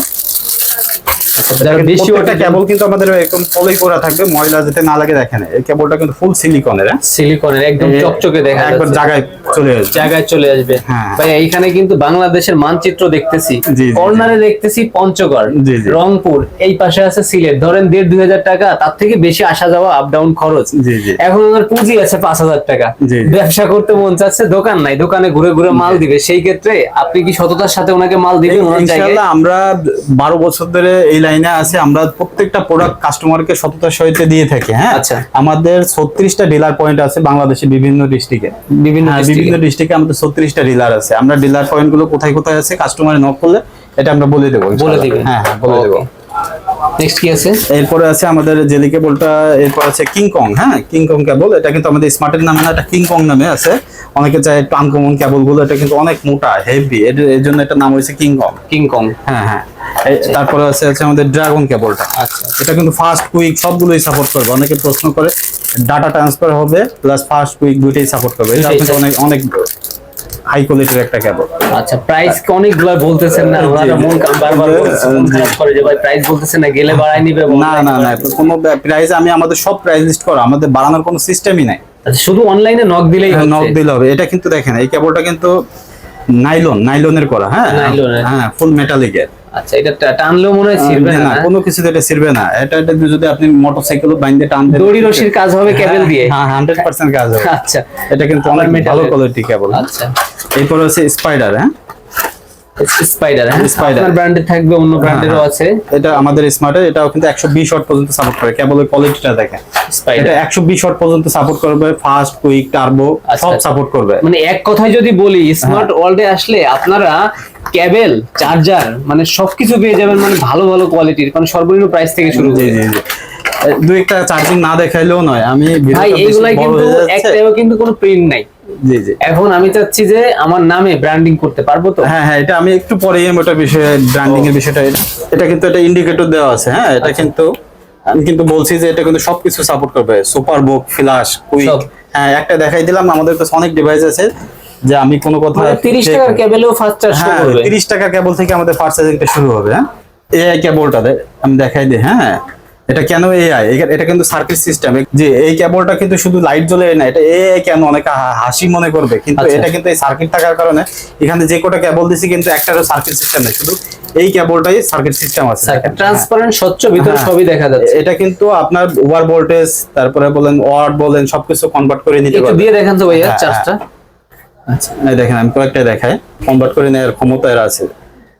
Speaker 1: যারা বেশি
Speaker 2: প্রত্যেকটা কেবল কিন্তু আমাদের একদম পলি করা থাকবে, ময়লা যেতে না লাগে। দেখেন এই কেবলটা কিন্তু ফুল সিলিকনের।
Speaker 1: সিলিকনের একদম চকচকে দেখা
Speaker 2: একবার
Speaker 1: যাচ্ছে,
Speaker 2: জায়গায় চলে আসবে। হ্যাঁ।
Speaker 1: ভাই এইখানে কিন্তু বাংলাদেশের মানচিত্র দেখতেছি,
Speaker 2: জি, জি,
Speaker 1: কর্নারে দেখতেছি পঞ্চগড়,
Speaker 2: জি, জি।
Speaker 1: রংপুর, এই পাশে আছে সিলেট। ধরেন 1,500-2,000 টাকা, তার থেকে বেশি আসা যাওয়া আপ ডাউন খরচ।
Speaker 2: জি, জি।
Speaker 1: এখন ওনার পুঁজি আছে 5,000 টাকা,
Speaker 2: জি, জি।
Speaker 1: ব্যবসা করতে মন চাচ্ছে, দোকান নাই, দোকানে ঘুরে ঘুরে মাল দিবে, সেই ক্ষেত্রে আপনি কি সততার সাথে ওনাকে মাল দিবেন ওনার জায়গায়?
Speaker 2: ইনশাআল্লাহ আমরা 12 বছর ধরে এই লাইনে আছি, আমরা প্রত্যেকটা প্রোডাক্ট কাস্টমারকে সততার সহিত দিয়ে থাকি। হ্যাঁ
Speaker 1: আচ্ছা।
Speaker 2: আমাদের 36টা ডিলার পয়েন্ট আছে বাংলাদেশে, বিভিন্ন ডিস্ট্রিক্টে। বিভিন্ন ডিস্ট্রিক্টে আমাদের 36টা ডিলার আছে। আমরা ডিলার পয়েন্ট গুলো কোথায় কোথায় আছে, কাস্টমারে নক করলে এটা আমরা বলে দেবো।
Speaker 1: বলে দিবেন?
Speaker 2: হ্যাঁ বলে দেবো।
Speaker 1: নেক্সট কি আছে?
Speaker 2: এরপরে আছে আমাদের জেলি কেবলটা, এরপর আছে কিংকং। হ্যাঁ কিংকং কেবল, এটা কিন্তু আমাদের স্মার্টের নামে না, এটা কিংকং নামে আছে। অনেকে চায় একটু আনকমন কেবল গুলো, এটা কিন্তু অনেক মোটা হেভি, এর জন্য এটা নাম হয়েছে কিংকং। হ্যাঁ তারপরে আছে আমাদের ড্রাগন কেবলটা।
Speaker 1: আচ্ছা
Speaker 2: এটা কিন্তু ফাস্ট কুইক সবগুলোই সাপোর্ট করবে। অনেকে প্রশ্ন করে, ডাটা ট্রান্সফার হবে প্লাস ফাস্ট কুইক দুইটাই সাপোর্ট করবে। এটা কিন্তু অনেক হাই কোয়ালিটির একটা কেবল।
Speaker 1: আচ্ছা প্রাইস কি অনেকগুলো বলতেছেন না, ওনারা মন বারবার মন খারাপ করে যে ভাই প্রাইস বলতেছেন না, গেলে বাড়াই নিবে।
Speaker 2: না কোনো প্রাইস, আমাদের সব প্রাইস লিস্ট করা, আমাদের বাড়ানোর কোনো সিস্টেমই নাই।
Speaker 1: আচ্ছা শুধু অনলাইনে নক দিলেই হচ্ছে?
Speaker 2: নক দিলে হবে। এটা কিন্তু দেখেন এই কেবলটা কিন্তু নাইলনের করা। হ্যাঁ হ্যাঁ ফুল মেটালিকের।
Speaker 1: আচ্ছা এটা টানলেও মনে হয় ছিড়বে না?
Speaker 2: কোনো কিছুতে এটা ছিড়বে না। এটা যদি আপনি মোটরসাইকেল বাইন্দে টানতে,
Speaker 1: দড়ি রশির কাজ হবে কেবল দিয়ে।
Speaker 2: হ্যাঁ 100% কাজ হবে।
Speaker 1: আচ্ছা
Speaker 2: এটা কিন্তু অনেক ভালো কোয়ালিটি কেবল।
Speaker 1: আচ্ছা
Speaker 2: এরপর হচ্ছে স্পাইডার। হ্যাঁ
Speaker 1: স্পাইডার। হ্যাঁ
Speaker 2: স্পাইডার
Speaker 1: আপনার ব্র্যান্ডে থাকবে, অন্য ব্র্যান্ডেরও আছে।
Speaker 2: এটা আমাদের স্মার্টের, এটাও কিন্তু 120 ওয়াট পর্যন্ত সাপোর্ট করে। কেবলের কোয়ালিটিটা দেখেন, এটা 120 ওয়াট পর্যন্ত সাপোর্ট করবে, ফাস্ট কুইক টার্বো সব সাপোর্ট করবে।
Speaker 1: মানে এক কথায় যদি বলি, স্মার্ট ওয়ার্ল্ডে আসলে আপনারা কেবল, চার্জার মানে সবকিছু পেয়ে যাবেন, মানে ভালো ভালো কোয়ালিটির, মানে সর্বনিম্ন প্রাইস থেকে শুরু করে।
Speaker 2: জি দুই একটা চার্জিং না দেখাইলেও নয়। আমি
Speaker 1: ভাই এইগুলাই কিন্তু একটাও কিন্তু কোনো প্রিন্ট নাই।
Speaker 2: জি
Speaker 1: এখন আমি চাচ্ছি যে আমার নামে ব্র্যান্ডিং করতে পারবো তো?
Speaker 2: হ্যাঁ এটা আমি একটু পরে ওটা বিষয়ে, ব্র্যান্ডিং এর বিষয়টা। এটা কিন্তু একটা ইন্ডিকেটর দেওয়া আছে। হ্যাঁ এটা কিন্তু আমি কিন্তু বলছি যে এটা কিন্তু সবকিছু সাপোর্ট করবে, সুপার বুক, ফ্ল্যাশ, কুইক। হ্যাঁ একটা দেখাই দিলাম, আমাদের কাছে অনেক ডিভাইস আছে যে আমি কোনো কথা
Speaker 1: 30 টাকার কেবলেও ফাস্ট চার্জ করবে।
Speaker 2: 30 টাকার কেবল থেকে আমাদের ফাস্ট চার্জিংটা শুরু হবে। হ্যাঁ এআই কেবলটা আমি দেখাই দিই। হ্যাঁ এটা কেন এআই, এটা কিন্তু সার্কিট সিস্টেম। যে এই কেবলটা কিন্তু শুধু লাইট জ্বলে না, এটা এআই কেন অনেকে হাসি মনে করবে, কিন্তু এটা কিন্তু এই সার্কিট থাকার কারণে এখানে যে কোটা কেবল দিছি কিন্তু একটারও সার্কিট সিস্টেম নেই, শুধু এই কেবলটাই সার্কিট সিস্টেম আছে।
Speaker 1: ট্রান্সপারেন্ট স্বচ্ছ, ভিতরে সবই দেখা যাচ্ছে।
Speaker 2: এটা কিন্তু আপনার ওভার ভোল্টেজ, তারপরে বলেন ওয়াট বলেন, সবকিছু কনভার্ট করে নিতে পারবে।
Speaker 1: একটু দিয়ে দেখান তো ভাইয়া চার্জটা।
Speaker 2: আচ্ছা এই দেখেন আমি কয়েকটা দেখাই, কনভার্ট করে নেওয়ার ক্ষমতা এর আছে।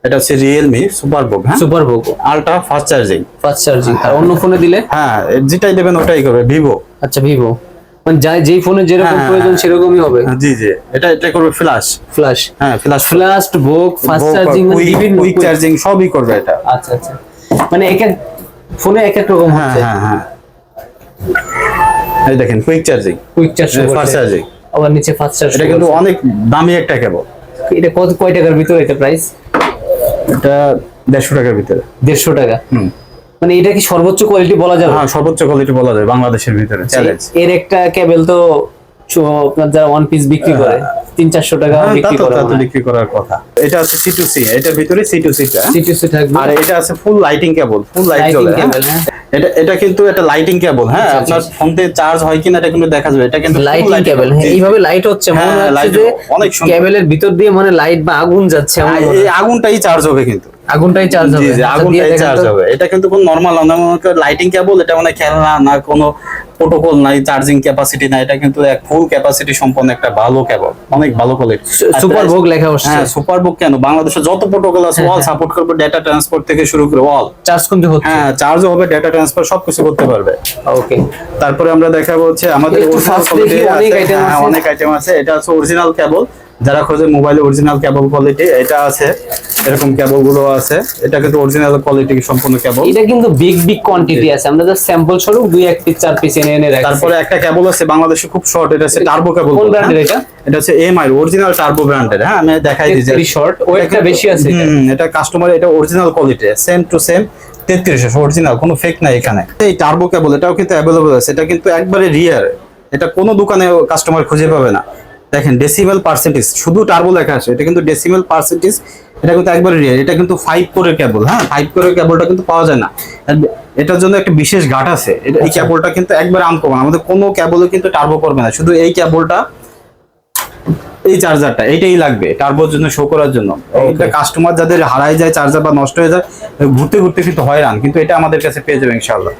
Speaker 2: এটা হচ্ছে রিয়েলমি সুপারবুক, হ্যাঁ
Speaker 1: superbook
Speaker 2: ultra fast charging.
Speaker 1: Fast charging. আর অন্য ফোনে দিলে?
Speaker 2: হ্যাঁ যেটাই দেবেন ওটাই করবে, ভিভো।
Speaker 1: আচ্ছা ভিভো, মানে যেই ফোনে যেরকম প্রয়োজন সেরকমই হবে।
Speaker 2: জি জি, এটা করবে ফ্ল্যাশ।
Speaker 1: ফ্ল্যাশ,
Speaker 2: হ্যাঁ ফ্ল্যাশ,
Speaker 1: ফ্ল্যাশড বুক, ফাস্ট চার্জিং,
Speaker 2: কুইক চার্জিং সবই করবে এটা।
Speaker 1: আচ্ছা আচ্ছা, মানে এক এক ফোনে এক এক রকম
Speaker 2: হ্যাঁ
Speaker 1: হচ্ছে।
Speaker 2: হ্যাঁ হ্যাঁ, এই দেখেন quick charging,
Speaker 1: quick charge,
Speaker 2: fast charging.
Speaker 1: আবার নিচে ফাস্ট চার্জ।
Speaker 2: এটা কিন্তু অনেক দামি একটা কেবল।
Speaker 1: এটা কয় টাকার ভিতরে এটা প্রাইস?
Speaker 2: এটা 150 টাকার ভিতরে।
Speaker 1: 150 টাকা?
Speaker 2: হুম,
Speaker 1: মানে এটা কি সর্বোচ্চ কোয়ালিটি বলা যাবে?
Speaker 2: হ্যাঁ সর্বোচ্চ কোয়ালিটি বলা যায় বাংলাদেশের ভিতরে, চ্যালেঞ্জ।
Speaker 1: এর একটা কেবল তো আপনার যারা ওয়ান পিস বিক্রি করে 300-400 টাকা বিক্রি করে,
Speaker 2: তা তো বিক্রি করার কথা। এটা আছে C2C, এটার ভিতরে C2C টা,
Speaker 1: সিটিসি থাকবে।
Speaker 2: আর এটা আছে ফুল লাইটিং কেবল, ফুল লাইট
Speaker 1: লাইটিং
Speaker 2: জ্বলে।
Speaker 1: কেবল, হ্যাঁ
Speaker 2: এটা কিন্তু একটা লাইটিং কেবল, হ্যাঁ
Speaker 1: আচ্ছা,
Speaker 2: আপনার
Speaker 1: আচ্ছা।
Speaker 2: ফোনতে চার্জ হয় কিনা এটা কিন্তু দেখা যাবে। এটা কিন্তু full
Speaker 1: লাইটিং
Speaker 2: lighting
Speaker 1: কেবল, হ্যাঁ
Speaker 2: জি, জি।
Speaker 1: এইভাবে লাইট হচ্ছে, মনে
Speaker 2: হ্যাঁ,
Speaker 1: হচ্ছে
Speaker 2: light
Speaker 1: যে
Speaker 2: অনেক সুন্দর।
Speaker 1: কেবলের ভিতর দিয়ে মানে লাইট বা আগুন যাচ্ছে, এমন মনে
Speaker 2: এই
Speaker 1: হয়।
Speaker 2: আগুনটাই চার্জ হবে কিন্তু।
Speaker 1: আগুনটাই চার্জ
Speaker 2: জি
Speaker 1: হবে?
Speaker 2: জি,
Speaker 1: আচ্ছা, দিয়ে
Speaker 2: আগুনটাই
Speaker 1: দেখেন
Speaker 2: চার্জ
Speaker 1: তো।
Speaker 2: হবে। এটা কিন্তু কোন নরমাল লাইটিং কেবল, এটা মানে খেলনা না, কোনো প্রোটোকল নাই, চার্জিং ক্যাপাসিটি না, এটা কিন্তু এক ফুল ক্যাপাসিটি সম্পন্ন একটা ভালো কেবল, অনেক ভালো কোয়ালিটি।
Speaker 1: সুপারবুক লেখা হচ্ছে।
Speaker 2: হ্যাঁ সুপারবুক কেন, বাংলাদেশে যত প্রোটোকল আছে অল সাপোর্ট করবে, ডেটা ট্রান্সপোর্ট থেকে শুরু করে অল।
Speaker 1: চার্জ কিন্তু হচ্ছে?
Speaker 2: হ্যাঁ চার্জও হবে, ডেটা ট্রান্সফার সবকিছু করতে পারবে।
Speaker 1: ওকে,
Speaker 2: তারপরে আমরা দেখাবো হচ্ছে আমাদের
Speaker 1: একটু
Speaker 2: original
Speaker 1: fast
Speaker 2: quality
Speaker 1: দেখি, অনেক
Speaker 2: আছে।
Speaker 1: item
Speaker 2: হ্যাঁ,
Speaker 1: আছে।
Speaker 2: অনেক আইটেম আছে। এটা হচ্ছে অরিজিনাল কেবল, যারা খোঁজে মোবাইলে অরিজিনাল কেবল কোয়ালিটি, এটা আছে। এরকম কেবল গুলো আছে, এটা কিন্তু অরিজিনাল কোয়ালিটি সম্পূর্ণ কেবল।
Speaker 1: এটা কিন্তু বিগ বিগ কোয়ান্টিটি আছে, আমরা জাস্ট স্যাম্পল স্বরূপ 2-1 পিস 4 পিস এনে রাখছি।
Speaker 2: তারপরে একটা কেবল আছে বাংলাদেশে খুব শর্ট, এটা হচ্ছে টার্বো কেবল।
Speaker 1: কোন ব্র্যান্ডের এটা?
Speaker 2: এটা হচ্ছে এমআই অরিজিনাল টার্বো ব্র্যান্ডের। হ্যাঁ আমি দেখাই দিই যে
Speaker 1: ভেরি শর্ট, ওয়েটটা বেশি আছে এটা।
Speaker 2: এটা কাস্টমার, এটা original quality, same to same 3300 original, কোনো ফেক নাই এখানে। এই টার্বো কেবল এটাও কিন্তু অ্যাভেলেবল আছে, এটা কিন্তু একবারে রিয়ার, এটা কোনো দোকানে কাস্টমার খুঁজে পাবে না। দেখেন ডেসিমেল পার্সেন্টেজ, শুধু টার্বো লেখা আছে, এটা কিন্তু ডেসিমেল পার্সেন্টেজ, এটা কিন্তু একবারে রিয়ার। এটা কিন্তু 5 কোরের কেবল, হ্যাঁ 5 কোরের কেবলটা কিন্তু পাওয়া যায় না, আর এটার জন্য একটা বিশেষ ঘাট আছে। এই কেবলটা কিন্তু একবারে আনকমন, আমাদের কোনো কেবলও কিন্তু টার্বো করবে না, শুধু এই কেবলটা, এই চার্জারটা এইটাই লাগবে টার্বোর জন্য, শো করার জন্য। এটা কাস্টমার যাদের হারায় যায় চার্জার বা নষ্ট হয়ে যায়, ঘুরতে ঘুরতে কিন্তু হয়রান, কিন্তু এটা আমাদের কাছে পেয়ে যাবে ইনশাআল্লাহ।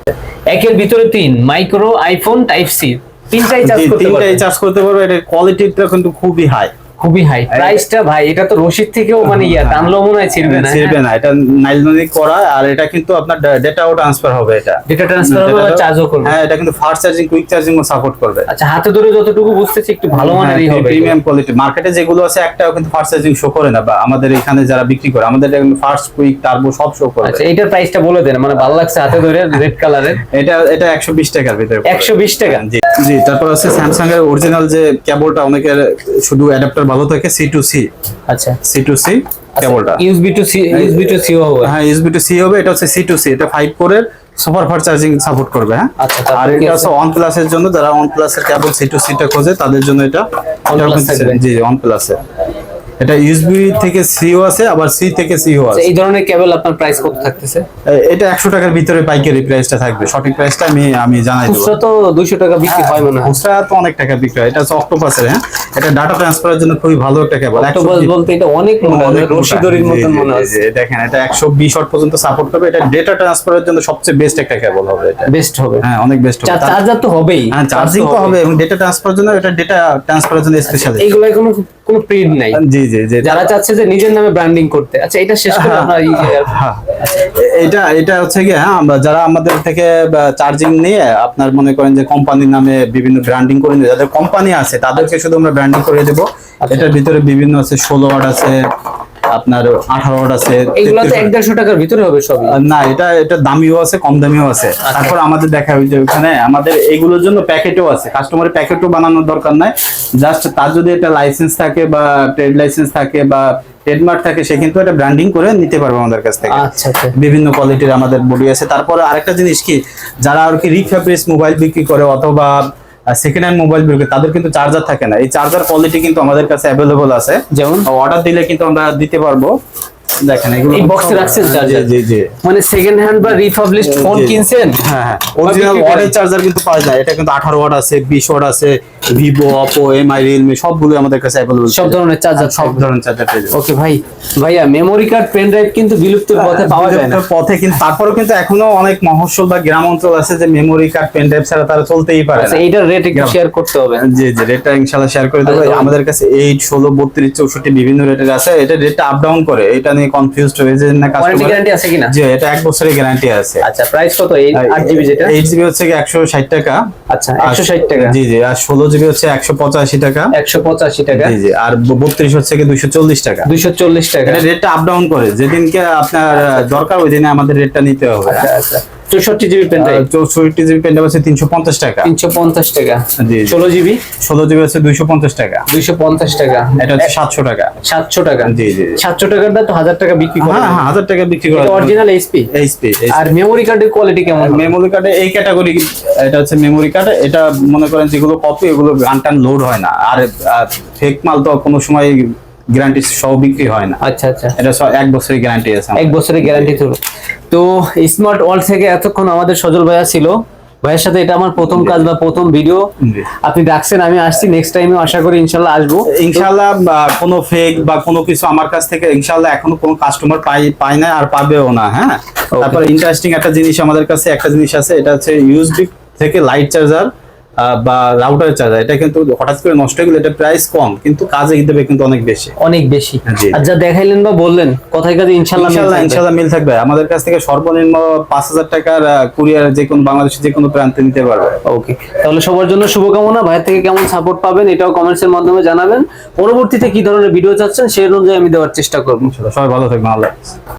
Speaker 1: একের ভিতরে 3 মাইক্রো আইফোন টাইপ সি, তিনটাই চার্জ করতে পারবে।
Speaker 2: তিনটাই চার্জ করতে পারবে। এটার কোয়ালিটিটা কিন্তু খুবই হাই,
Speaker 1: খুবই হাই। প্রাইসটা ভাই এটা তো রশিদ থেকেও মানে টানলো মনে হয় ছিড়বে না।
Speaker 2: ছিড়বে না, এটা নাইলনলি করা, আর এটা কিন্তু আপনার ডেটাও ট্রান্সফার হবে। এটা
Speaker 1: ডেটা ট্রান্সফার হবে আর চার্জও করবে।
Speaker 2: হ্যাঁ এটা কিন্তু ফাস্ট চার্জিং, কুইক চার্জিং ও সাপোর্ট করবে।
Speaker 1: আচ্ছা, হাতে ধরে যতটুকু বুঝতেছি একটু ভালো মানেরই হবে,
Speaker 2: প্রিমিয়াম কোয়ালিটি। মার্কেটে যেগুলো আছে একটাও কিন্তু ফাস্ট চার্জিং শো করে না, বা আমাদের এখানে যারা বিক্রি করে, আমাদের কিন্তু ফাস্ট, কুইক, টার্বো সব শো করে।
Speaker 1: আচ্ছা, এটার প্রাইসটা বলে দেন, মানে ভালো লাগছে হাতে ধরে, রেড কালারের।
Speaker 2: এটা 120 টাকার ভিতরে।
Speaker 1: 120 টাকা?
Speaker 2: জি জি। তারপর আছে স্যামসাং এর অরিজিনাল যে কেবলটা, অনেকের শুধু অ্যাডাপ্টার ভালো থাকে, C2C।
Speaker 1: আচ্ছা,
Speaker 2: C2C কেবলটা
Speaker 1: USB to C, USB to C হবে।
Speaker 2: হ্যাঁ USB to C হবে। এটা হচ্ছে C2C, এটা 5 কোরের সুপার ফাস্ট চার্জিং সাপোর্ট করবে। হ্যাঁ
Speaker 1: আচ্ছা,
Speaker 2: আর এটা হচ্ছে OnePlus এর জন্য, যারা OnePlus এর কেবল C2C টা খোঁজে তাদের জন্য এটা।
Speaker 1: OnePlus থাকবে।
Speaker 2: জি OnePlus এর এটা USB থেকে Cও আছে, আবার C থেকে Cও আছে।
Speaker 1: এই ধরনের কেবল আপনার প্রাইস কত থাকতেছে?
Speaker 2: এটা 100 টাকার ভিতরে পাইকারি প্রাইসটা থাকবে, সঠিক প্রাইসটা আমি জানাই দেব।
Speaker 1: খুচরা তো 200 টাকা বিক্রি হয় মনে হয়।
Speaker 2: খুচরা তো অনেক টাকা বিক্রি হয়। এটা হচ্ছে অক্টোপাসের। হ্যাঁ এটা ডাটা ট্রান্সফারের জন্য খুবই ভালো একটা কেবল।
Speaker 1: অক্টোপাস বলতে এটা অনেক মোটা, রশি দড়ির মতন মনে হচ্ছে।
Speaker 2: দেখেন এটা 120 ওয়াট পর্যন্ত সাপোর্ট করবে। এটা ডেটা ট্রান্সফারের জন্য সবচেয়ে বেস্ট একটা কেবল হবে এটা।
Speaker 1: বেস্ট হবে?
Speaker 2: হ্যাঁ অনেক বেস্ট হবে।
Speaker 1: চার্জার তো হবেই।
Speaker 2: হ্যাঁ চার্জিং তো হবে, এবং ডেটা ট্রান্সফারের জন্য, এটা ডেটা ট্রান্সফারের জন্য স্পেশাল।
Speaker 1: এইগুলো কোনো প্রিন্ট নাই?
Speaker 2: জি জি জি।
Speaker 1: যারা চাচ্ছে যে নিজের নামে ব্র্যান্ডিং করতে, আচ্ছা এটা শেষ করে আপনার
Speaker 2: হ্যাঁ, এটা হচ্ছে কি, হ্যাঁ আমরা যারা আমাদের থেকে চার্জিং নিয়ে আপনার মনে করেন যে কোম্পানির নামে বিভিন্ন ব্র্যান্ডিং করে নিয়ে, যাদের কোম্পানি আছে তাদেরকে শুধু আমরা ব্র্যান্ডিং করে দেবো। এটার ভিতরে বিভিন্ন আছে, 16 ওয়াট আছে, আপনার 18 ওয়াট আছে।
Speaker 1: এগুলো তো 150 টাকার ভিতরে হবে সবই?
Speaker 2: না, এটা দামিও আছে, কম দামিও আছে। তারপর আমাদের দেখা হয়েছে ওখানে আমাদের এগুলোর জন্য প্যাকেটও আছে, কাস্টমারের প্যাকেটও বানানোর দরকার নাই। জাস্ট তার যদি একটা লাইসেন্স থাকে বা ট্রেড লাইসেন্স থাকে বা ট্রেডমার্ক থাকে, সে কিন্তু এটা ব্র্যান্ডিং করে নিতে পারবে আমাদের কাছ থেকে।
Speaker 1: আচ্ছা আচ্ছা,
Speaker 2: বিভিন্ন কোয়ালিটির আমাদের বডি আছে। তারপরে আরেকটা জিনিস কি, যারা আর কি রিফ্যাব্রিক্স মোবাইল বিক্রি করে অথবা সেকেন্ড হ্যান্ড মোবাইল বিক্রি করে, তাদের কিন্তু চার্জার থাকে না। এই চার্জার কোয়ালিটি কিন্তু আমাদের কাছে অ্যাভেলেবল আছে, যেমন অর্ডার দিলে কিন্তু আমরা দিতে পারবো। দেখেন এগুলো
Speaker 1: এই বক্সে রাখছেন চার্জার?
Speaker 2: জি জি।
Speaker 1: মানে সেকেন্ড হ্যান্ড বা রিফাবলিশড ফোন কিনছেন?
Speaker 2: হ্যাঁ হ্যাঁ, অরিজিনাল ওয়াটের চার্জার কিন্তু পাওয়া যায়। এটা কিন্তু 18 ওয়াট আছে, 20 ওয়াট আছে, ভিভো, অপো, এমআই, রিয়েলমি সবগুলো আমাদের কাছে অ্যাভেলেবল।
Speaker 1: সব ধরনের চার্জার,
Speaker 2: সব ধরনের চার্জার পেয়ে যাবেন।
Speaker 1: ওকে ভাইয়া মেমোরি কার্ড, পেন ড্রাইভ কিন্তু বিলুপ্তির পথে পাওয়া যায় না।
Speaker 2: পথে, কিন্তু তারপরেও কিন্তু এখনো অনেক মফস্বল বা গ্রাম অঞ্চল আছে যে মেমোরি কার্ড, পেন ড্রাইভ ছাড়া তারা চলতেই পারে না।
Speaker 1: এইটার রেট একটু শেয়ার করতে হবে।
Speaker 2: জি জি, রেটটা ইনশাআল্লাহ শেয়ার করে দেবো। আমাদের কাছে 8, 16, 32, 64 বিভিন্ন রেটের আছে। এটা রেটটা আপ ডাউন করে, এটা নিয়ে কনফিউজড হয়ে যায় না
Speaker 1: ওয়ারেন্টি
Speaker 2: কাস্টমার।
Speaker 1: গ্যারান্টি আছে কিনা?
Speaker 2: জি, এটা 1 বছরের গ্যারান্টি আছে।
Speaker 1: আচ্ছা, প্রাইস কত এই 8GB যেটা?
Speaker 2: 8GB হচ্ছে কি 160 টাকা।
Speaker 1: আচ্ছা, 160 টাকা।
Speaker 2: জি জি, আর 16GB হচ্ছে 185 টাকা।
Speaker 1: 185 টাকা।
Speaker 2: জি জি, আর 32 হচ্ছে কি 240 টাকা।
Speaker 1: 240 টাকা।
Speaker 2: এটা রেটটা আপ ডাউন করে, যেদিনকে আপনার দরকার ওই দিনে আমাদের রেটটা নিতে হবে।
Speaker 1: আচ্ছা আচ্ছা, 64GB pen drive
Speaker 2: 64GB pen drive হচ্ছে 350 টাকা।
Speaker 1: 350 টাকা।
Speaker 2: জি,
Speaker 1: 16GB
Speaker 2: 16GB হচ্ছে 250 টাকা।
Speaker 1: 250 টাকা।
Speaker 2: এটা হচ্ছে 700 টাকা।
Speaker 1: 700 টাকা।
Speaker 2: জি জি,
Speaker 1: 700 টাকাটা তো 1000 টাকা বিক্রি করে।
Speaker 2: হ্যাঁ হ্যাঁ, 1000 টাকা বিক্রি করে।
Speaker 1: Original HP.
Speaker 2: এইচপি।
Speaker 1: আর মেমোরি কার্ডের কোয়ালিটি কেমন?
Speaker 2: মেমোরি কার্ডে এই ক্যাটাগরি, এটা হচ্ছে মেমোরি কার্ড। এটা মনে করেন যেগুলো কপি, এগুলো গান টান লোড হয় না। আর ফেক মাল তো কোনো সময় গ্যারান্টি সহ বিক্রি হয় না।
Speaker 1: আচ্ছা আচ্ছা,
Speaker 2: এটা 1 বছরের গ্যারান্টি আছে।
Speaker 1: 1 বছরের গ্যারান্টি ছিল। তো স্মার্ট ওয়ার্ল্ড থেকে এতক্ষণ আমাদের সজল ভাইয়া ছিল। ভাইয়ের সাথে এটা আমার প্রথম কাজ বা প্রথম ভিডিও।
Speaker 2: জি।
Speaker 1: আপনি ডাকছেন, আমি আসছি, নেক্সট টাইমেও আশা করি ইনশাল্লাহ আসবো।
Speaker 2: ইনশাআল্লাহ কোনো ফেক বা কোনো কিছু আমার কাছ থেকে ইনশাআল্লাহ এখনো কোনো কাস্টমার পাই না আর পাবেও না। হ্যাঁ, তারপর ইন্টারেস্টিং একটা জিনিস আমাদের কাছে একটা জিনিস আছে, এটা হচ্ছে ইউএসবি থেকে লাইট চার্জার বা রাউটার চার্জার। এটা কিন্তু হঠাৎ করে নষ্ট হয়ে গেলে এটা প্রাইস কম, কিন্তু কাজে দেবে কিন্তু অনেক বেশি।
Speaker 1: অনেক বেশি।
Speaker 2: জি।
Speaker 1: আর যা দেখাইলেন বা বললেন কথায় কাজে ইনশাল্লাহ
Speaker 2: ইনশাআল্লাহ মিল থাকবে। আমাদের কাছ থেকে সর্বনিম্ন 5000 টাকার কুরিয়ার যে কোনো বাংলাদেশের যে কোনো প্রান্তে নিতে পারবে।
Speaker 1: ওকে, তাহলে সবার জন্য শুভকামনা। ভাইয়ের থেকে কেমন সাপোর্ট পাবেন এটাও কমেন্টস এর মাধ্যমে জানাবেন। পরবর্তীতে কি ধরনের ভিডিও চাচ্ছেন সেই অনুযায়ী আমি দেওয়ার চেষ্টা করবো।
Speaker 2: সবাই ভালো থাকবেন, আল্লাহ হাফেজ।